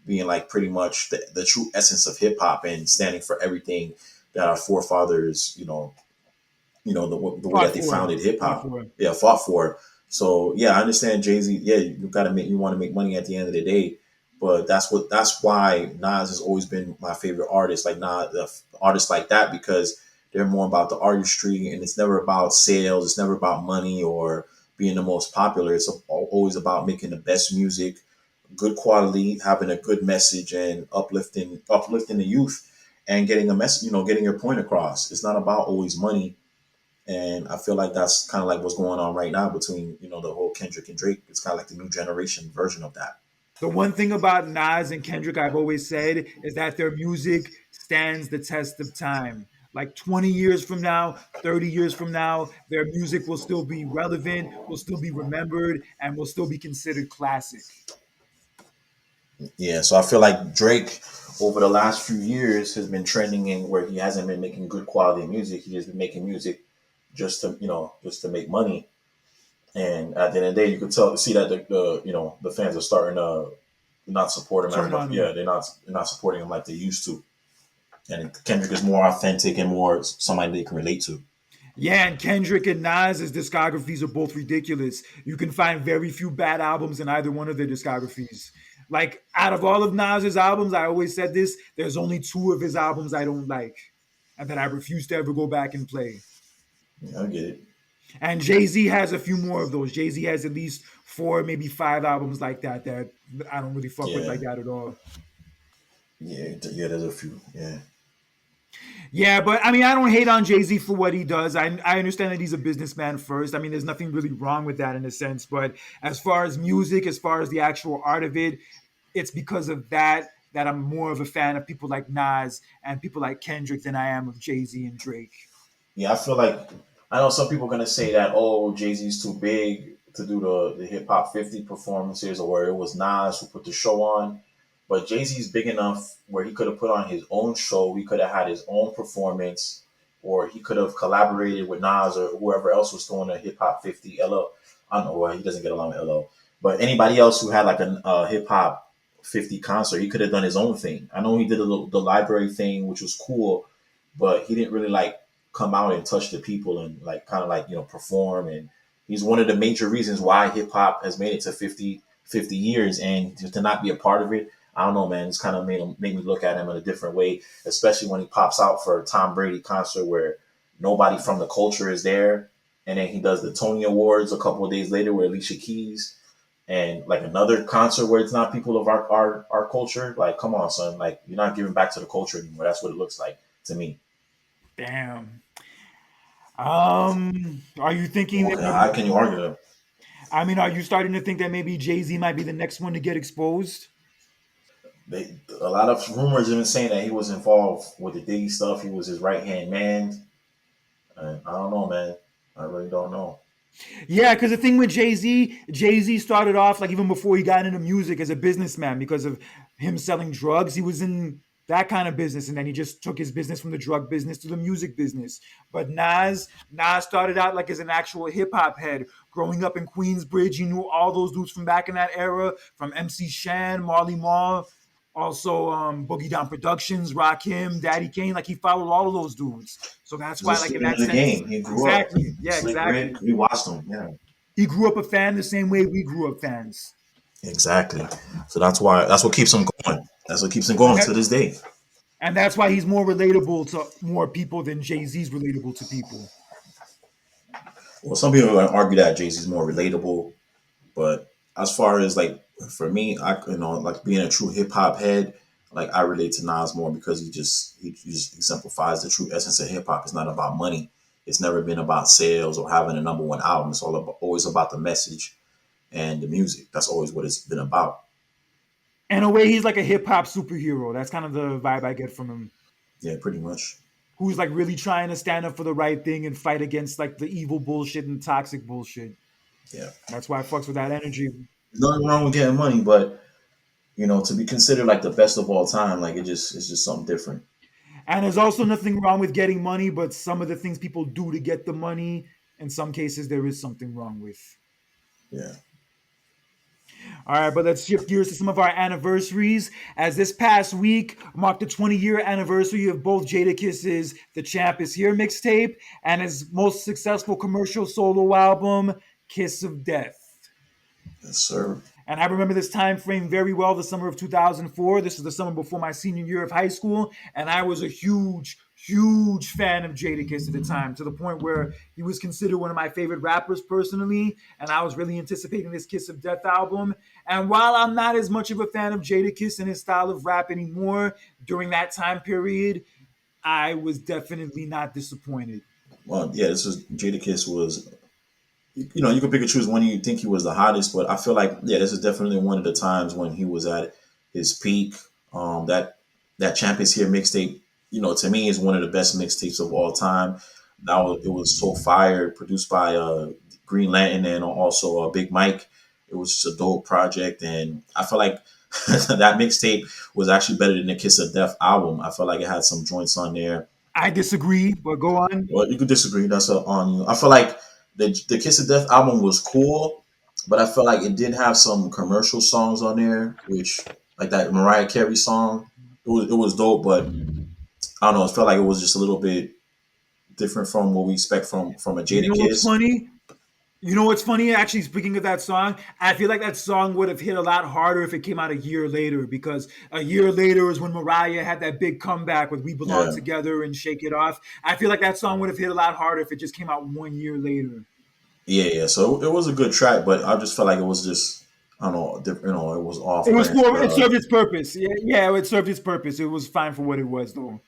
being like pretty much the true essence of hip hop and standing for everything that our forefathers the way Fought that they for. founded hip Fought hop, for. yeah, fought for. So yeah, I understand Jay Z. Yeah, you want to make money at the end of the day, but that's why Nas has always been my favorite artist. Like Nas, artists like that because they're more about the artistry, and it's never about sales. It's never about money or being the most popular. It's always about making the best music, good quality, having a good message, and uplifting the youth and getting a message. Getting your point across. It's not about always money, and I feel like that's kind of like what's going on right now between, the whole Kendrick and Drake. It's kind of like the new generation version of that. The one thing about Nas and Kendrick I've always said is that their music stands the test of time. Like 20 years from now, 30 years from now, their music will still be relevant, will still be remembered, and will still be considered classic. Yeah, so I feel like Drake over the last few years has been trending in where he hasn't been making good quality music. He has been making music just to just to make money. And at the end of the day, you could see that the fans are starting to not support him as Turn much. on Yeah, him. they're not supporting him like they used to. And Kendrick is more authentic and more somebody they can relate to. Yeah, and Kendrick and Nas's discographies are both ridiculous. You can find very few bad albums in either one of their discographies. Like out of all of Nas's albums, I always said this, there's only two of his albums I don't like and that I refuse to ever go back and play. Yeah, I get it. And Jay-Z has a few more of those. Jay-Z has at least four, maybe five albums like that that I don't really fuck with Yeah, like that at all. yeah. There's a few. Yeah, Yeah, but I mean, I don't hate on Jay Z for what he does. I understand that he's a businessman first. I mean, there's nothing really wrong with that in a sense. But as far as music, as far as the actual art of it, it's because of that that I'm more of a fan of people like Nas and people like Kendrick than I am of Jay Z and Drake. yeah. I feel like I know some people are gonna say that Jay Z's too big to do the hip hop 50 performances, or it was Nas who put the show on. But Jay Z's big enough where he could have put on his own show. He could have had his own performance, or he could have collaborated with Nas or whoever else was doing a hip hop 50. LL, I don't know why he doesn't get along with LL, but anybody else who had like a hip hop 50 concert, he could have done his own thing. I know he did the library thing, which was cool, but he didn't really like come out and touch the people and like kind of like perform. And he's one of the major reasons why hip hop has made it to 50 years, and to not be a part of it, I don't know, man. It's kind of made me look at him in a different way, especially when he pops out for a Tom Brady concert where nobody from the culture is there, and then he does the Tony Awards a couple of days later with Alicia Keys, and like another concert where it's not people of our culture. Like, come on, son. Like, you're not giving back to the culture anymore. That's what it looks like to me. Damn. Are you thinking that Okay, maybe? how can you argue that? I mean, are you starting to think that maybe Jay Z might be the next one to get exposed? A lot of rumors have been saying that he was involved with the Diddy stuff. He was his right hand man. And I don't know, man. I really don't know. Yeah, because the thing with Jay Z started off like even before he got into music as a businessman because of him selling drugs. He was in that kind of business, and then he just took his business from the drug business to the music business. But Nas started out like as an actual hip hop head. Growing up in Queensbridge, he knew all those dudes from back in that era, from MC Shan, Marley Marl, also Boogie Down Productions, Rakim, Daddy Kane. Like he followed all of those dudes. So that's He's a why, like in student that of the sense, game. He grew up. exactly, yeah, Slick Rick, exactly. we watched him. Yeah, He grew up a fan the same way we grew up fans. exactly. So that's what keeps him going. That's what keeps him And going that to this day. and that's why he's more relatable to more people than Jay-Z's relatable to people. Well, some people are going to argue that Jay Z's more relatable, but as far as like for me, I like being a true hip hop head, like I relate to Nas more because he just exemplifies the true essence of hip hop. It's not about money. It's never been about sales or having a number one album. It's always about the message and the music. That's always what it's been about. In a way, he's like a hip hop superhero. That's kind of the vibe I get from him. Yeah, pretty much. Who's like really trying to stand up for the right thing and fight against like the evil bullshit and toxic bullshit. Yeah, That's why I fucks with that energy. nothing wrong with getting money, but to be considered like the best of all time, like it's just something different. And there's also nothing wrong with getting money, but some of the things people do to get the money, in some cases, there is something wrong with. Yeah, All right, but let's shift gears to some of our anniversaries. As this past week marked the 20-year anniversary of both Jadakiss's The Champ Is Here mixtape and his most successful commercial solo album, Kiss of Death. yes, sir. And I remember this time frame very well, the summer of 2004. This was the summer before my senior year of high school. And I was a huge fan of Jadakiss at the time, to the point where he was considered one of my favorite rappers personally. And I was really anticipating this Kiss of Death album. And while I'm not as much of a fan of Jadakiss and his style of rap anymore, during that time period, I was definitely not disappointed. Well, yeah, this was Jadakiss was you can pick and choose when you think he was the hottest, but I feel like yeah, this is definitely one of the times when he was at his peak. That Champions Here mixtape, to me is one of the best mixtapes of all time. It was so fire, produced by Green Lantern and also Big Mike. It was just a dope project, and I feel like that mixtape was actually better than the Kiss of Death album. I felt like it had some joints on there. I disagree, but go on. Well, you could disagree. That's on you. I feel like the Kiss of Death album was cool, but I felt like it did have some commercial songs on there, which like that Mariah Carey song. It was dope, but I don't know. It felt like it was just a little bit different from what we expect from a You know what's Jadakiss. funny? You know what's funny? Actually, speaking of that song, I feel like that song would have hit a lot harder if it came out a year later, because a year later is when Mariah had that big comeback with "We Belong Yeah, Together" and "Shake It Off." I feel like that song would have hit a lot harder if it just came out 1 year later. yeah. So it was a good track, but I just felt like it was just I don't know, it was It off was brand for for it served its purpose. Yeah, yeah, it served its purpose. It was fine for what it was, though.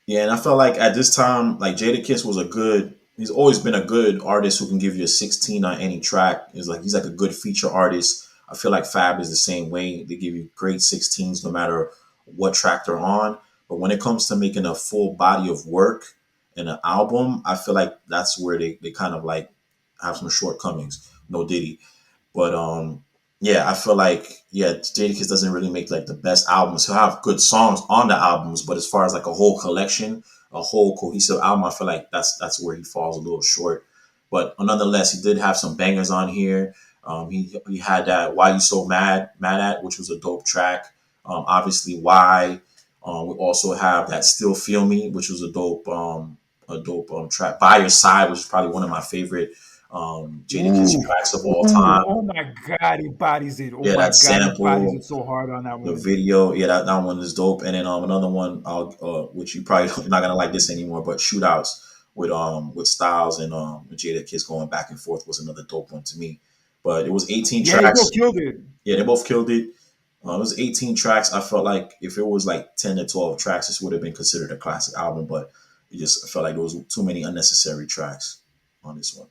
Yeah, and I felt like at this time, like Jadakiss was a good. He's always been a good artist who can give you a 16 on any track. He's like a good feature artist. I feel like Fab is the same way. They give you great 16s no matter what track they're on. But when it comes to making a full body of work in an album, I feel like that's where they kind of like have some shortcomings. No Diddy. But yeah, I feel like Jadakiss doesn't really make like the best albums. He'll have good songs on the albums, but as far as like a whole collection, a whole cohesive album, I feel like that's where he falls a little short. But nonetheless, he did have some bangers on here. He had that "Why You So Mad At," which was a dope track. Obviously, "Why." We also have that "Still Feel Me," which was a dope track. "By Your Side," which is probably one of my favorite Jadakiss Ooh, tracks of all ooh, time. oh my God, he bodies it. Oh Yeah, my that God, he bodies sample, it so hard on that the one. video, yeah, that one is dope. And then another one, which you probably you're not gonna like this anymore, but shootouts with Styles and Jada Kiss going back and forth was another dope one to me. But it was 18 Yeah, they both tracks. killed it. Yeah, they both killed it. It was 18 tracks. I felt like if it was like 10 to 12 tracks, this would have been considered a classic album. But it just felt like there was too many unnecessary tracks on this one.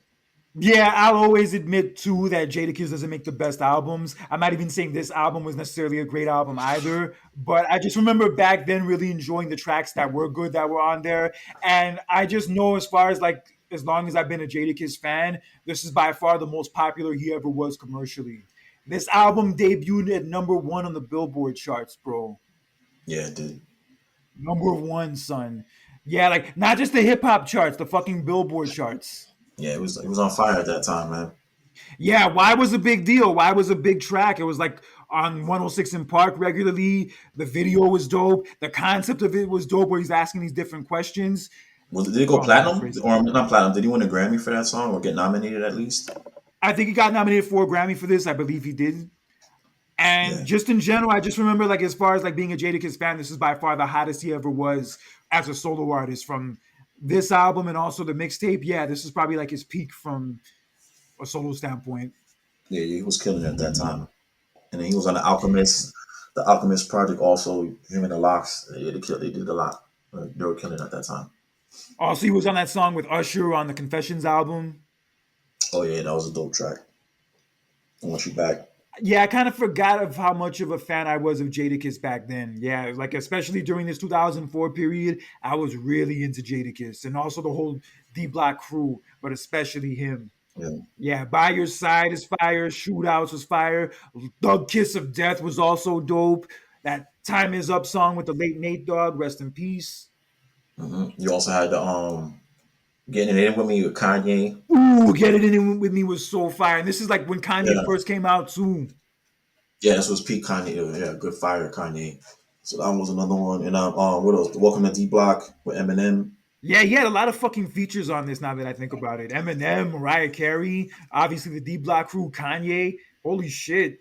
Yeah, I'll always admit too that Jadakiss doesn't make the best albums. I'm not even saying this album was necessarily a great album either, but I just remember back then really enjoying the tracks that were good that were on there. And I just know as far as like as long as I've been a Jadakiss fan, this is by far the most popular he ever was commercially. This album debuted at number 1 on the Billboard charts, bro. Yeah, it did. Number 1, son. Yeah, like not just the hip hop charts, the fucking Billboard charts. Yeah, it was on fire at that time, man. Yeah, why was a big deal? Why was a big track? It was like on 106 in Park regularly. The video was dope. The concept of it was dope, where he's asking these different questions. Did it go Oh man, platinum crazy. or not platinum? Did he win a Grammy for that song or get nominated at least? I think he got nominated for a Grammy for this. I believe he did. And Yeah, just in general, I just remember like as far as like being a Jadakiss fan, this is by far the hottest he ever was as a solo artist. From this album and also the mixtape, yeah, this is probably like his peak from a solo standpoint. yeah, he was killing it at that time. And then he was on the Alchemist project also. Him and the Locks, yeah, they did a lot. They were killing it at that time. Also, he was on that song with Usher on the Confessions album. Oh yeah, that was a dope track. I want you back. Yeah, I kind of forgot of how much of a fan I was of Jadakiss back then. Yeah, like especially during this 2004 period, I was really into Jadakiss and also the whole D Block crew, but especially him. Yeah. Yeah, By Your Side is fire, Shootouts was fire, Thug Kiss of Death was also dope. That Time Is Up song with the late Nate Dogg, rest in peace. You also had the getting it in with me with Kanye. Ooh, Get It In With Me was so fire. And this is like when Kanye Yeah, first came out too. yeah, this was peak Kanye. Yeah, good fire Kanye. So that was another one. And what else? Welcome to D Block with Eminem. Yeah, he had a lot of fucking features on this now that I think about it. Eminem, Mariah Carey, obviously the D Block crew, Kanye. Holy shit.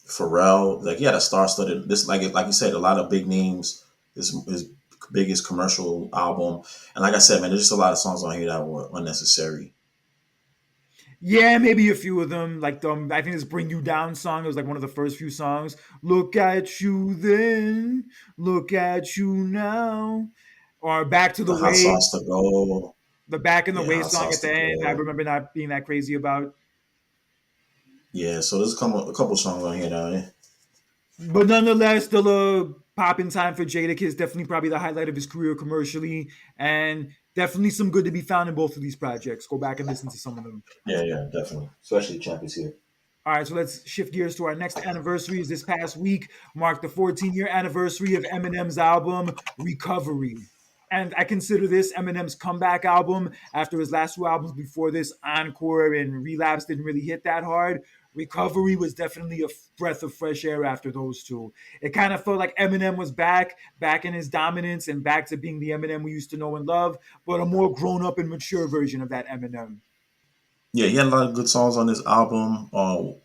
Pharrell, like he had a star-studded. This, like you said, a lot of big names. His biggest commercial album, and like I said, man, there's just a lot of songs on here that were unnecessary. Yeah, maybe a few of them. Like I think this Bring You Down song was like one of the first few songs. Look at you then, look at you now. Or Back to the The Hot Way. Sauce to Go. The Back in the Yeah, Way hot song sauce at to the end, I go. remember not being that crazy about. Yeah, so there's a couple songs on here now. Yeah, But nonetheless, still a popping time for Jadakiss. Definitely probably the highlight of his career commercially, and definitely some good to be found in both of these projects. Go back and listen to some of them. yeah, definitely. Especially Champ is here. All right, so let's shift gears to our next anniversaries. This past week marked the 14-year anniversary of Eminem's album Recovery. And I consider this Eminem's comeback album after his last two albums before this, Encore and Relapse, didn't really hit that hard. Recovery was definitely a breath of fresh air after those two. It kind of felt like Eminem was back in his dominance and back to being the Eminem we used to know and love, but a more grown up and mature version of that Eminem. Yeah, he had a lot of good songs on this album.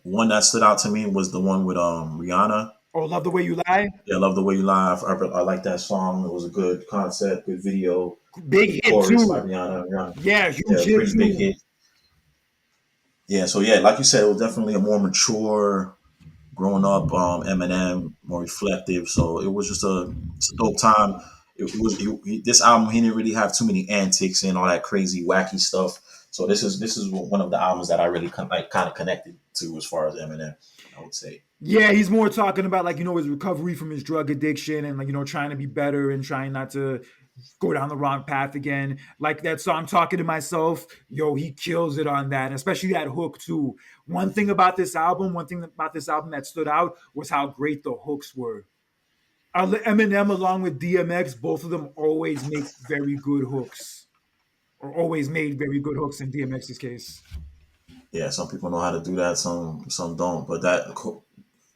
One that stood out to me was the one with Rihanna. Oh, Love the Way You Lie. Yeah, I love the way you live. I like that song. It was a good concept, good video, Big good hit chorus by too. Rihanna. Rihanna. Yeah, Yeah, huge hit pretty big too. hit. Yeah, so yeah, like you said, it was definitely a more mature, growing up Eminem, more reflective. So it was just it's a dope time. This album. He didn't really have too many antics and all that crazy wacky stuff. So this is one of the albums that I really kind of connected to as far as Eminem. I would say. Yeah, he's more talking about like his recovery from his drug addiction and like trying to be better and trying not to go down the wrong path again. Like that song "Talking to Myself," yo, he kills it on that, and especially that hook too. One thing about this album that stood out was how great the hooks were. Eminem along with DMX, both of them always make very good hooks, or always made very good hooks in DMX's case. Yeah, some people know how to do that. Some don't. But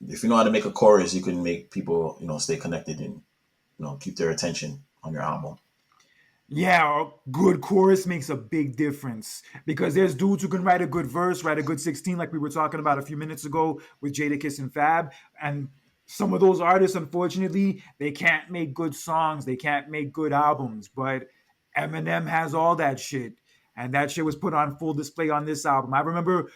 if you know how to make a chorus, you can make people stay connected and keep their attention on your album. Yeah, a good chorus makes a big difference because there's dudes who can write a good verse, write a good 16, like we were talking about a few minutes ago with Jadakiss and Fab. And some of those artists, unfortunately, they can't make good songs, they can't make good albums. But Eminem has all that shit. And that shit was put on full display on this album. I remember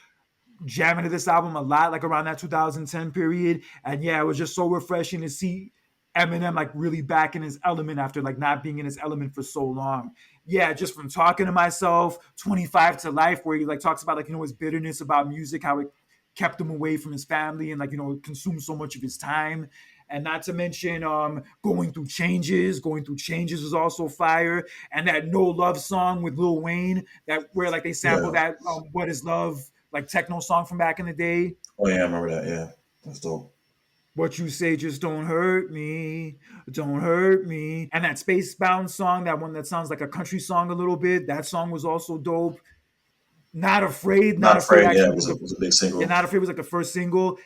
jamming to this album a lot, like around that 2010 period. And yeah, it was just so refreshing to see Eminem like really back in his element after like not being in his element for so long. Yeah, just from talking to myself, 25 to life, where he like talks about like his bitterness about music, how it kept him away from his family and like consumed so much of his time. And not to mention going through changes is also fire. And that No Love song with Lil Wayne, that where like they sample Yeah. that What Is Love, like techno song from back in the day. Oh yeah, I remember that. Yeah, that's dope. What you say just don't hurt me, don't hurt me. And that Spacebound song, that one that sounds like a country song a little bit, that song was also dope. Not Afraid, Not Not Afraid afraid. Yeah, actually it was was a, the it was a big yeah, single. Not Afraid was like the first single.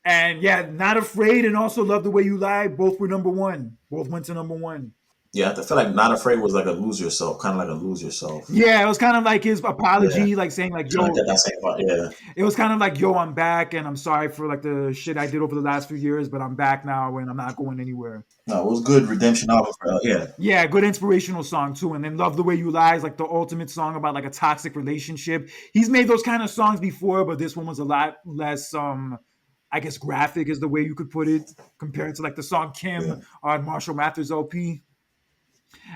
And yeah, Not Afraid and also Love the Way You Lie, both were number one. Both went to number one. Yeah, I feel like not afraid was like a lose yourself, kind of like a lose yourself. Yeah, it was kind of like his Yeah, apology, like saying like, trying to yo, get that same part. Yeah, it was kind of like, yo, I'm back and I'm sorry for like the shit I did over the last few years, but I'm back now and I'm not going anywhere. no, it was good redemption album for yeah, Yeah, good inspirational song too. And then Love the Way You Lie is like the ultimate song about like a toxic relationship. He's made those kind of songs before, but this one was a lot less I guess graphic is the way you could put it, compared to like the song yeah, Kim on Marshall Mathers LP.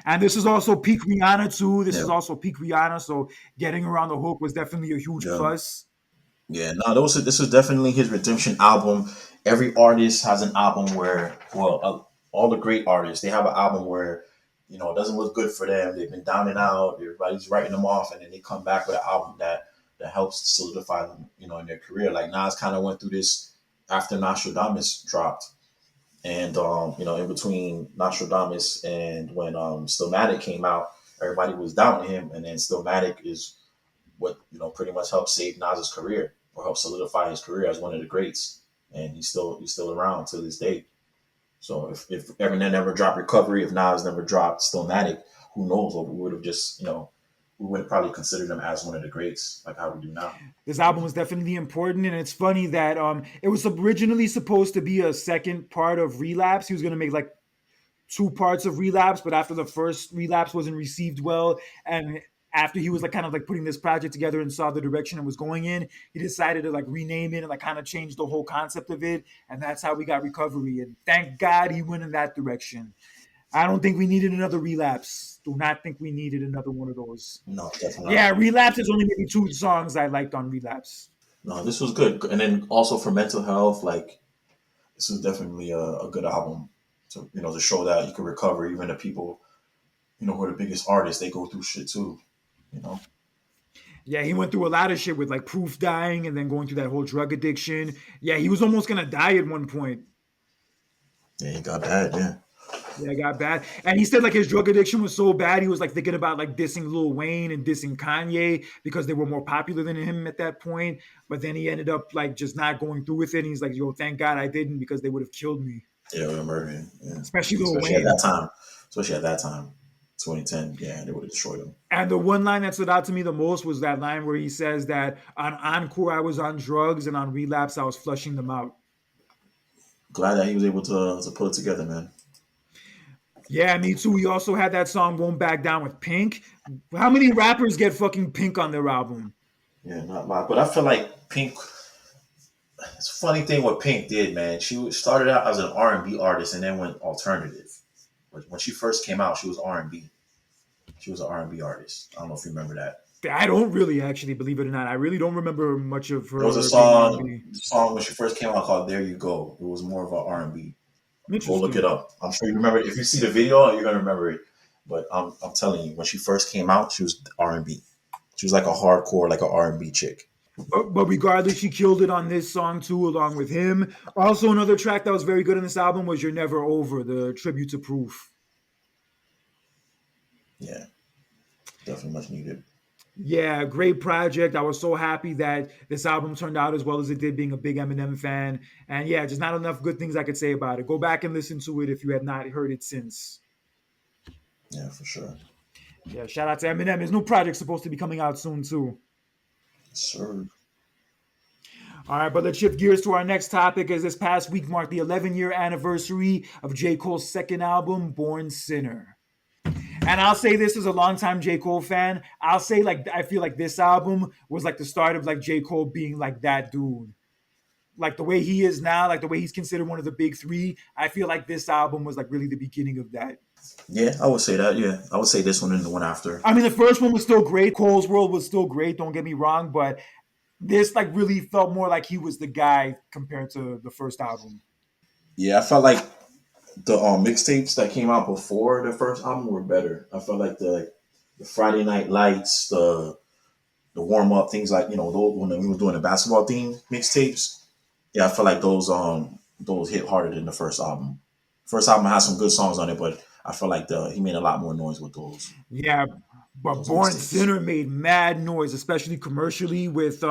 And this is also peak Rihanna too. This yeah, is also peak Rihanna. So getting around the hook was definitely a huge yeah. plus. Yeah, no, this was definitely his redemption album. Every artist has an album where, well, all the great artists, they have an album where, it doesn't look good for them. They've been down and out. Everybody's writing them off, and then they come back with an album that helps solidify them, in their career. Like Nas kind of went through this after Nostradamus dropped, and in between Nostradamus and when Stillmatic came out, everybody was doubting him, and then Stillmatic is what pretty much helped save Nas's career or helped solidify his career as one of the greats, and he's still around to this day. So if Eminem never dropped Recovery, if Nas never dropped Stillmatic, who knows what we would have just we would have probably considered him as one of the greats like how we do now. This album was definitely important, and it's funny that it was originally supposed to be a second part of Relapse. He was gonna make like two parts of Relapse, but after the first Relapse wasn't received well, and after he was like kind of like putting this project together and saw the direction it was going in, he decided to like rename it and like kind of change the whole concept of it, and that's how we got Recovery. And thank God he went in that direction. I don't think we needed another relapse. Do not think we needed another one of those. No, definitely Yeah, not. relapse is only maybe two songs I liked on relapse. No, this was good. And then also for mental health, like this was definitely a good album. So, to show that you can recover, even the people, who are the biggest artists, they go through shit too, you know? Yeah, he went through a lot of shit with like Proof dying and then going through that whole drug addiction. Yeah, he was almost gonna die at one point. Yeah, he got bad, yeah. Yeah, it got bad. And he said like his drug addiction was so bad, he was like thinking about like dissing Lil Wayne and dissing Kanye because they were more popular than him at that point. But then he ended up like just not going through with it. And he's like, yo, thank God I didn't because they would have killed me. Yeah, with murder, yeah. Especially Lil Especially at Wayne. that time. Especially at that time. 2010, yeah, they would have destroyed him. And the one line that stood out to me the most was that line where he says that on Encore I was on drugs and on Relapse I was flushing them out. Glad that he was able to pull it together, man. Yeah, me too. He also had that song "Won't Back Down" with Pink. How many rappers get fucking Pink on their album? Yeah, not bad. But I feel like Pink. It's a funny thing what Pink did, man. She started out as an R&B artist and then went alternative. When she first came out, she was R&B. She was an R&B artist. I don't know if you remember that. I don't really actually believe it or not. I really don't remember much of There was a her being song, R&B. when she first came out called "There You Go." It was more of an R&B. Go look it Interesting. up. I'm sure you remember it. If you see the video, you're gonna remember it. But I'm telling you, when she first came out, she was R&B. She was like a hardcore, like an R&B chick. But regardless, she killed it on this song too, along with him. Also, another track that was very good in this album was "You're Never Over," the tribute to Proof. Yeah, definitely much needed. Yeah, great project. I was so happy that this album turned out as well as it did, being a big Eminem fan. And yeah, just not enough good things I could say about it. Go back and listen to it if you have not heard it since. Yeah, for sure. Yeah, shout out to Eminem. His new project's supposed to be coming out soon too. Sir. All right, but let's shift gears to our next topic, as this past week marked the 11-year anniversary of J. Cole's second album, Born Sinner. And I'll say this as a longtime J. Cole fan. I'll say like I feel like this album was like the start of like J. Cole being like that dude. Like the way he is now, like the way he's considered one of the big three. I feel like this album was like really the beginning of that. Yeah, I would say that. Yeah, I would say this one and the one after. I mean, the first one was still great. Cole's World was still great. Don't get me wrong, but this like really felt more like he was the guy compared to the first album. Yeah, I felt like the mixtapes that came out before the first album were better. I felt like the Friday Night Lights, the warm up things like those, when we were doing the basketball theme mixtapes. Yeah, I feel like those hit harder than the first album. First album had some good songs on it, but I feel like he made a lot more noise with Yeah, but those Born mixtapes. Sinner made mad noise, especially commercially with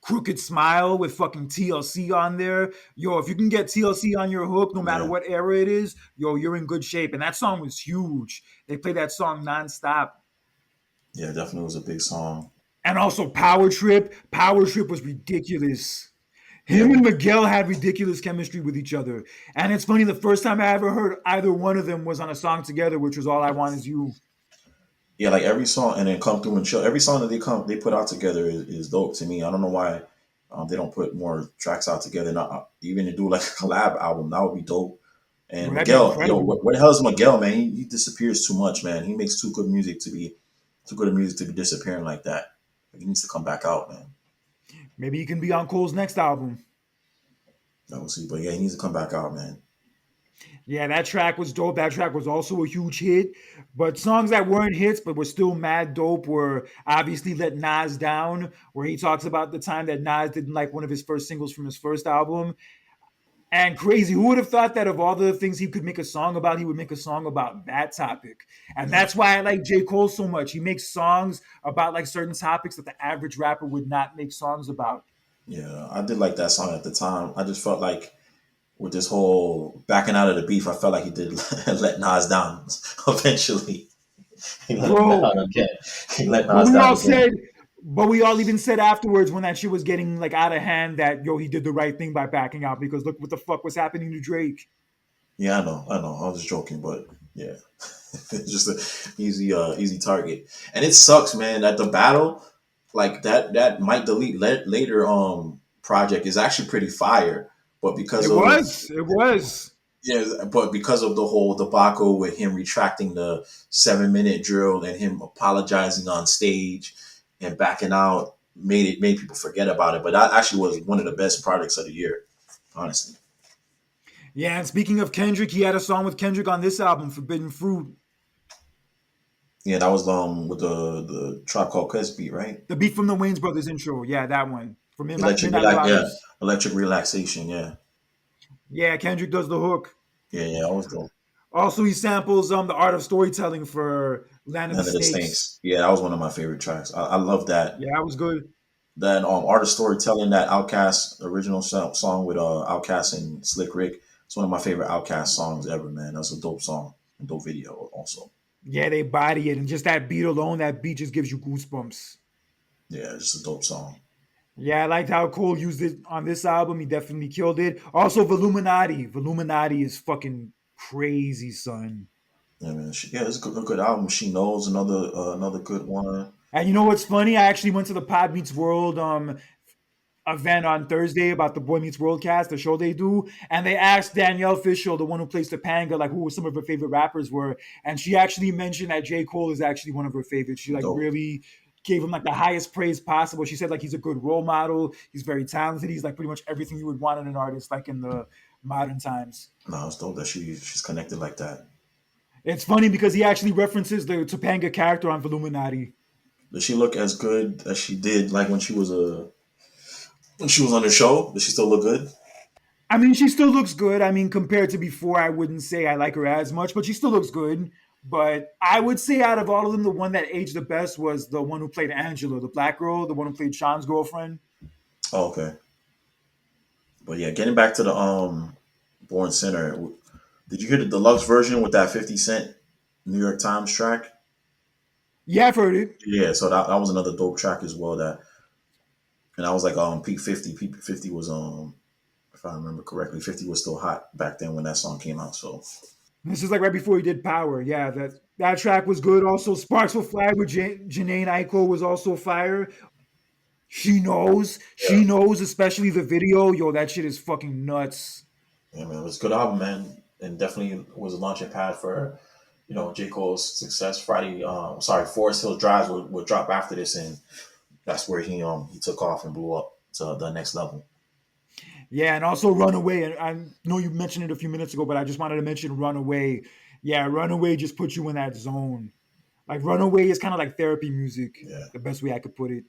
Crooked Smile with fucking TLC on there. Yo, if you can get TLC on your hook, no matter Yeah, what era it is, yo, you're in good shape. And that song was huge. They played that song nonstop. yeah, definitely was a big song. And also Power Trip. Power Trip was ridiculous. Him Yeah, and Miguel had ridiculous chemistry with each other. And it's funny, the first time I ever heard either one of them was on a song together, which was All I Want Is You. yeah, like every song, and then Come Through and Chill. Every song that they put out together is dope to me. I don't know why they don't put more tracks out together. Not even to do like a collab album, that would be dope. Yo, And that'd be Miguel, yo, incredible. what the hell is Miguel, man? He disappears too much, man. He makes too good of music to be disappearing like that. Like, he needs to come back out, man. Maybe he can be on Cole's next album. I will see, but yeah, he needs to come back out, man. Yeah, that track was dope. That track was also a huge hit. But songs that weren't hits but were still mad dope were obviously Let Nas Down, where he talks about the time that Nas didn't like one of his first singles from his first album. And Crazy, who would have thought that of all the things he could make a song about, he would make a song about that topic? And Yeah, that's why I like J. Cole so much. He makes songs about like certain topics that the average rapper would not make songs about. yeah, I did like that song at the time. I just felt like with this whole backing out of the beef, I felt like he did let Nas down eventually. He let him Bro, down again. He let but Nas we down all again. said, but we all even said afterwards when that shit was getting like out of hand that yo, he did the right thing by backing out because look what the fuck was happening to Drake. Yeah, I know. I was joking, but yeah, it's just a easy target. And it sucks, man, that the battle like that might delete later project is actually pretty fire, but because It of was. It was. Yeah, but because of the whole debacle with him retracting the 7 minute drill and him apologizing on stage and backing out, made people forget about it. But that actually was one of the best products of the year, honestly. Yeah, and speaking of Kendrick, he had a song with Kendrick on this album, Forbidden Fruit. Yeah, that was with the Tribe Called Quest beat, right? The beat from the Wayne's Brothers intro. Yeah, that one. For Midnight Yeah, Marauders. electric relaxation. Yeah, Yeah, Kendrick does the hook. yeah, yeah. That was dope. Also, he samples the art of storytelling for Land of the None of the Snakes. Snakes. Yeah, that was one of my favorite tracks. I love that. Yeah, that was good. That art of storytelling, that Outkast original song with Outkast and Slick Rick. It's one of my favorite Outkast songs ever, man. That's a dope song, a dope video also. Yeah, they body it, and just that beat alone, that beat just gives you goosebumps. Yeah, just a dope song. Yeah, I liked how Cole used it on this album. He definitely killed it. Also, Voluminati. Voluminati is fucking crazy, son. Yeah, man. Yeah, it's a good album. She Knows, another good one. And you know what's funny? I actually went to the Pod Meets World event on Thursday about the Boy Meets World cast, the show they do, and they asked Danielle Fishel, the one who plays Topanga, like who some of her favorite rappers were, and she actually mentioned that J. Cole is actually one of her favorites. She like Dope. really gave him like the highest praise possible. She said like he's a good role model, he's very talented, he's like pretty much everything you would want in an artist, like in the modern times. No, it's dope that she's connected like that. It's funny because he actually references the Topanga character on Voluminati. Does she look as good as she did like when she was on the show? Does she still look good? I mean, she still looks good. I mean, compared to before, I wouldn't say I like her as much, but she still looks good. But I would say out of all of them, the one that aged the best was the one who played Angela, the black girl, the one who played Sean's girlfriend. Oh, okay. But yeah, getting back to the Born Sinner, did you hear the deluxe version with that 50 Cent New York Times track? Yeah, I've heard it. Yeah, so that was another dope track as well. And I was like peak 50. Peak 50 was if I remember correctly, 50 was still hot back then when that song came out. So This is like right before he did Power. Yeah, that track was good. Also, Sparks Will Fly with Janae Aiko was also fire. She knows. yeah, She knows, especially the video. Yo, that shit is fucking nuts. yeah, man, it was a good album, man, and definitely was a launching pad for J Cole's success. Forest Hills Drives would drop after this, and that's where he took off and blew up to the next level. Yeah, and also Runaway. And I know you mentioned it a few minutes ago, but I just wanted to mention Runaway. Yeah, Runaway just puts you in that zone. Like Runaway is kind of like therapy music, Yeah, the best way I could put it.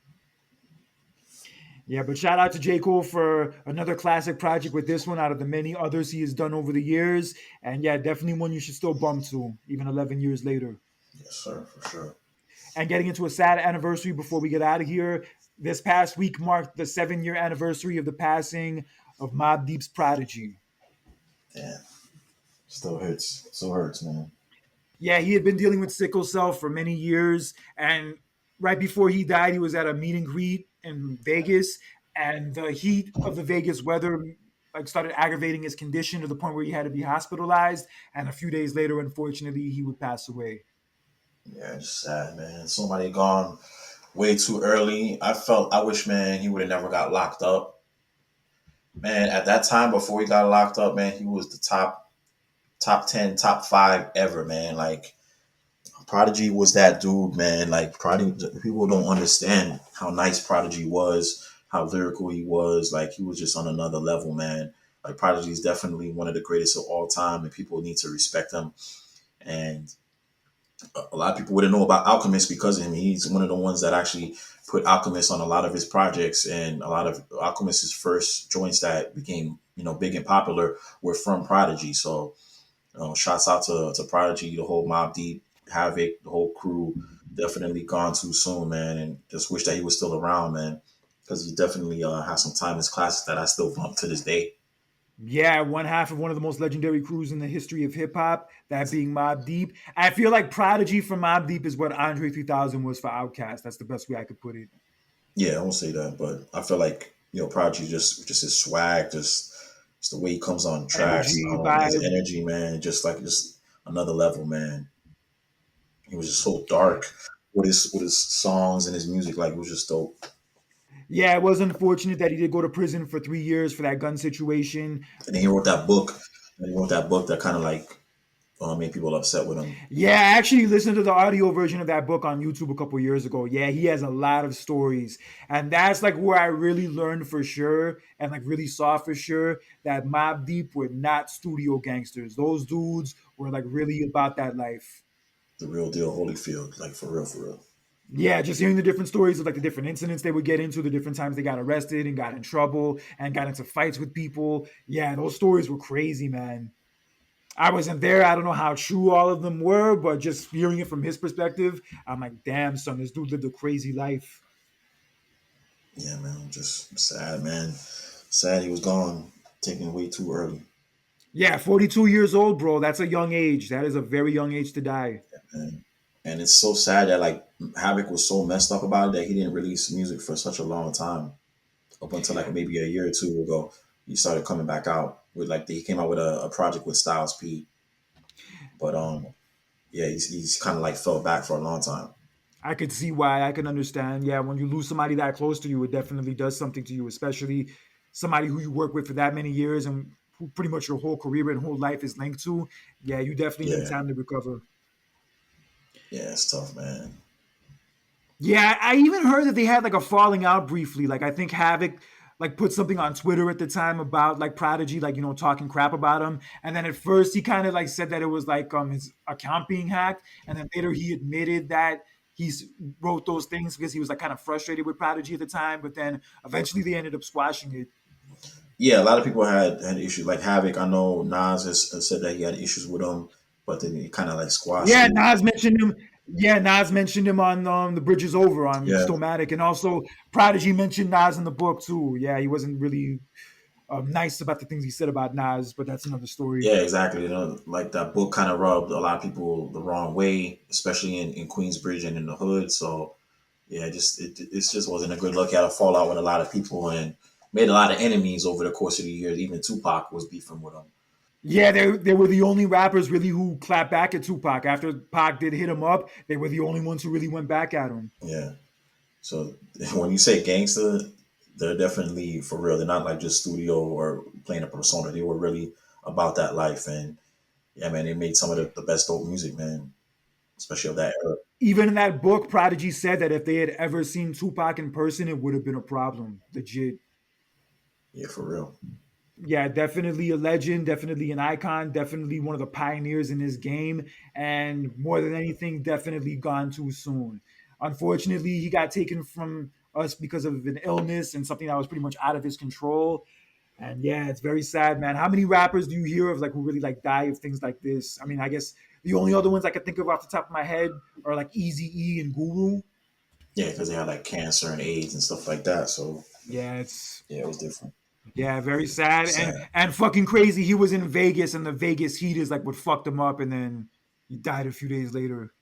Yeah, but shout out to J. Cole for another classic project with this one out of the many others he has done over the years. And yeah, definitely one you should still bump to, even 11 years later. yes, sir, for sure. And getting into a sad anniversary before we get out of here, this past week marked the 7 year anniversary of the passing of Mobb Deep's Prodigy. Yeah, still hurts, man. Yeah, he had been dealing with sickle cell for many years. And right before he died, he was at a meet and greet in Vegas. And the heat of the Vegas weather like started aggravating his condition to the point where he had to be hospitalized. And a few days later, unfortunately, he would pass away. Yeah, it's sad, man. Somebody gone way too early. I wish, man, he would have never got locked up. Man, at that time before he got locked up, man, he was the top 10, top five ever, man. Like Prodigy was that dude, man. Like Prodigy, people don't understand how nice Prodigy was, how lyrical he was. Like he was just on another level, man. Like Prodigy is definitely one of the greatest of all time, and people need to respect him. And a lot of people wouldn't know about Alchemist because of him. He's one of the ones that actually put Alchemist on a lot of his projects, and a lot of Alchemist's first joints that became big and popular were from Prodigy. So shouts out to Prodigy, the whole Mob Deep, Havoc, the whole crew. Definitely gone too soon, man, and just wish that he was still around, man, because he definitely has some timeless classics that I still bump to this day. Yeah, one half of one of the most legendary crews in the history of hip hop, that being Mobb Deep. I feel like Prodigy for Mobb Deep is what Andre 3000 was for Outkast. That's the best way I could put it. Yeah, I won't say that, but I feel like Prodigy just his swag, just the way he comes on tracks, Energy, his vibe. energy, man, just another level, man. He was just so dark with his songs and his music, like it was just dope. Yeah, it was unfortunate that he did go to prison for 3 years for that gun situation. And then he wrote that book. And he wrote that book that kind of like made people upset with him. Yeah, I actually listened to the audio version of that book on YouTube a couple years ago. Yeah, he has a lot of stories. And that's like where I really learned for sure and like really saw for sure that Mobb Deep were not studio gangsters. Those dudes were like really about that life. The real deal, Holyfield, like for real, for real. Yeah, just hearing the different stories of like the different incidents they would get into, the different times they got arrested and got in trouble and got into fights with people. Yeah, those stories were crazy, man. I wasn't there. I don't know how true all of them were, but just hearing it from his perspective, I'm like, damn, son, this dude lived a crazy life. Yeah, man, just sad, man. Sad he was gone, taken way too early. Yeah, 42 years old, bro. That's a young age. That is a very young age to die. Man. And it's so sad that like Havoc was so messed up about it that he didn't release music for such a long time. Up until like maybe a year or two ago, he started coming back out with like he came out with a project with Styles P. But yeah, he's kind of like fell back for a long time. I could see why. I can understand. Yeah, when you lose somebody that close to you, it definitely does something to you, especially somebody who you work with for that many years and who pretty much your whole career and whole life is linked to. Yeah, you definitely need Yeah, time to recover. yeah, it's tough, man. Yeah, I even heard that they had like a falling out briefly. Like I think Havoc like put something on Twitter at the time about like Prodigy, like talking crap about him. And then at first he kind of like said that it was like his account being hacked, and then later he admitted that wrote those things because he was like kind of frustrated with Prodigy at the time. But then eventually they ended up squashing it. Yeah, a lot of people had issues like Havoc. I know Nas has said that he had issues with him, but then he kind of like squashed Yeah, it. Nas mentioned him. Yeah, Nas mentioned him on the Bridge is Over on Yeah, Stomatic, and also Prodigy mentioned Nas in the book too. Yeah, he wasn't really nice about the things he said about Nas, but that's another story. yeah, exactly. You know, like that book kind of rubbed a lot of people the wrong way, especially in Queensbridge and in the hood. So yeah, it just wasn't a good look. He had a fallout with a lot of people and made a lot of enemies over the course of the years. Even Tupac was beefing with him. Yeah, they were the only rappers really who clapped back at Tupac. After Pac did hit him up, they were the only ones who really went back at him. Yeah. So when you say gangster, they're definitely for real. They're not like just studio or playing a persona. They were really about that life. And yeah, man, they made some of the best dope music, man, especially of that era. Even in that book, Prodigy said that if they had ever seen Tupac in person, it would have been a problem. Legit. Yeah, for real. Yeah, definitely a legend, definitely an icon, definitely one of the pioneers in this game, and more than anything, definitely gone too soon. Unfortunately, he got taken from us because of an illness and something that was pretty much out of his control. And yeah, it's very sad, man. How many rappers do you hear of like who really like die of things like this? I mean, I guess the only other ones I could think of off the top of my head are like Easy E and Guru. Yeah, because they had like cancer and AIDS and stuff like that. So Yeah, it's yeah, it was different. yeah, very sad Sad. and fucking crazy. He was in Vegas and the Vegas heat is like what fucked him up, and then he died a few days later.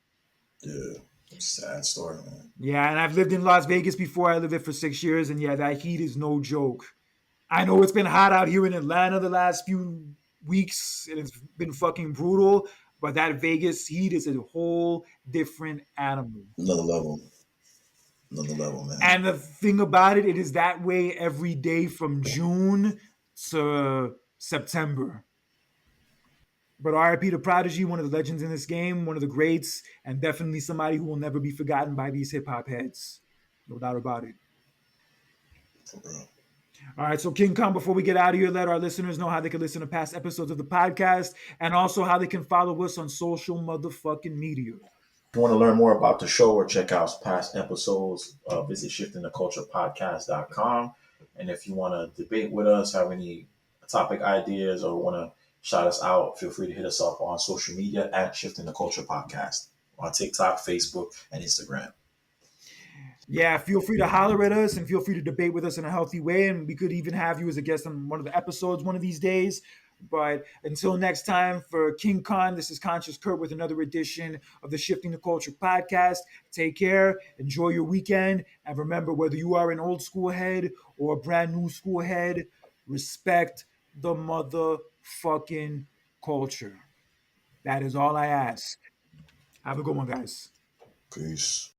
Yeah. Sad story, man. Yeah, and I've lived in Las Vegas before. I lived there for 6 years, and yeah, that heat is no joke. I know it's been hot out here in Atlanta the last few weeks, and it's been fucking brutal. But that Vegas heat is a whole different animal. Another level. Another level, man. And the thing about it, it is that way every day from June to September. But RIP to Prodigy, one of the legends in this game, one of the greats, and definitely somebody who will never be forgotten by these hip hop heads. No doubt about it. For real. All right, so King Kong, before we get out of here, let our listeners know how they can listen to past episodes of the podcast and also how they can follow us on social motherfucking media. If you want to learn more about the show or check out past episodes, visit shiftingtheculturepodcast.com. And if you want to debate with us, have any topic ideas, or want to shout us out, feel free to hit us up on social media at Shifting the Culture Podcast on TikTok, Facebook, and Instagram. Yeah, feel free to holler at us and feel free to debate with us in a healthy way. And we could even have you as a guest on one of the episodes one of these days. But until next time, for King Khan, this is Conscious Kurt with another edition of the Shifting the Culture podcast. Take care, enjoy your weekend, and remember, whether you are an old school head or a brand new school head, respect the motherfucking culture. That is all I ask. Have a good one, guys. Peace.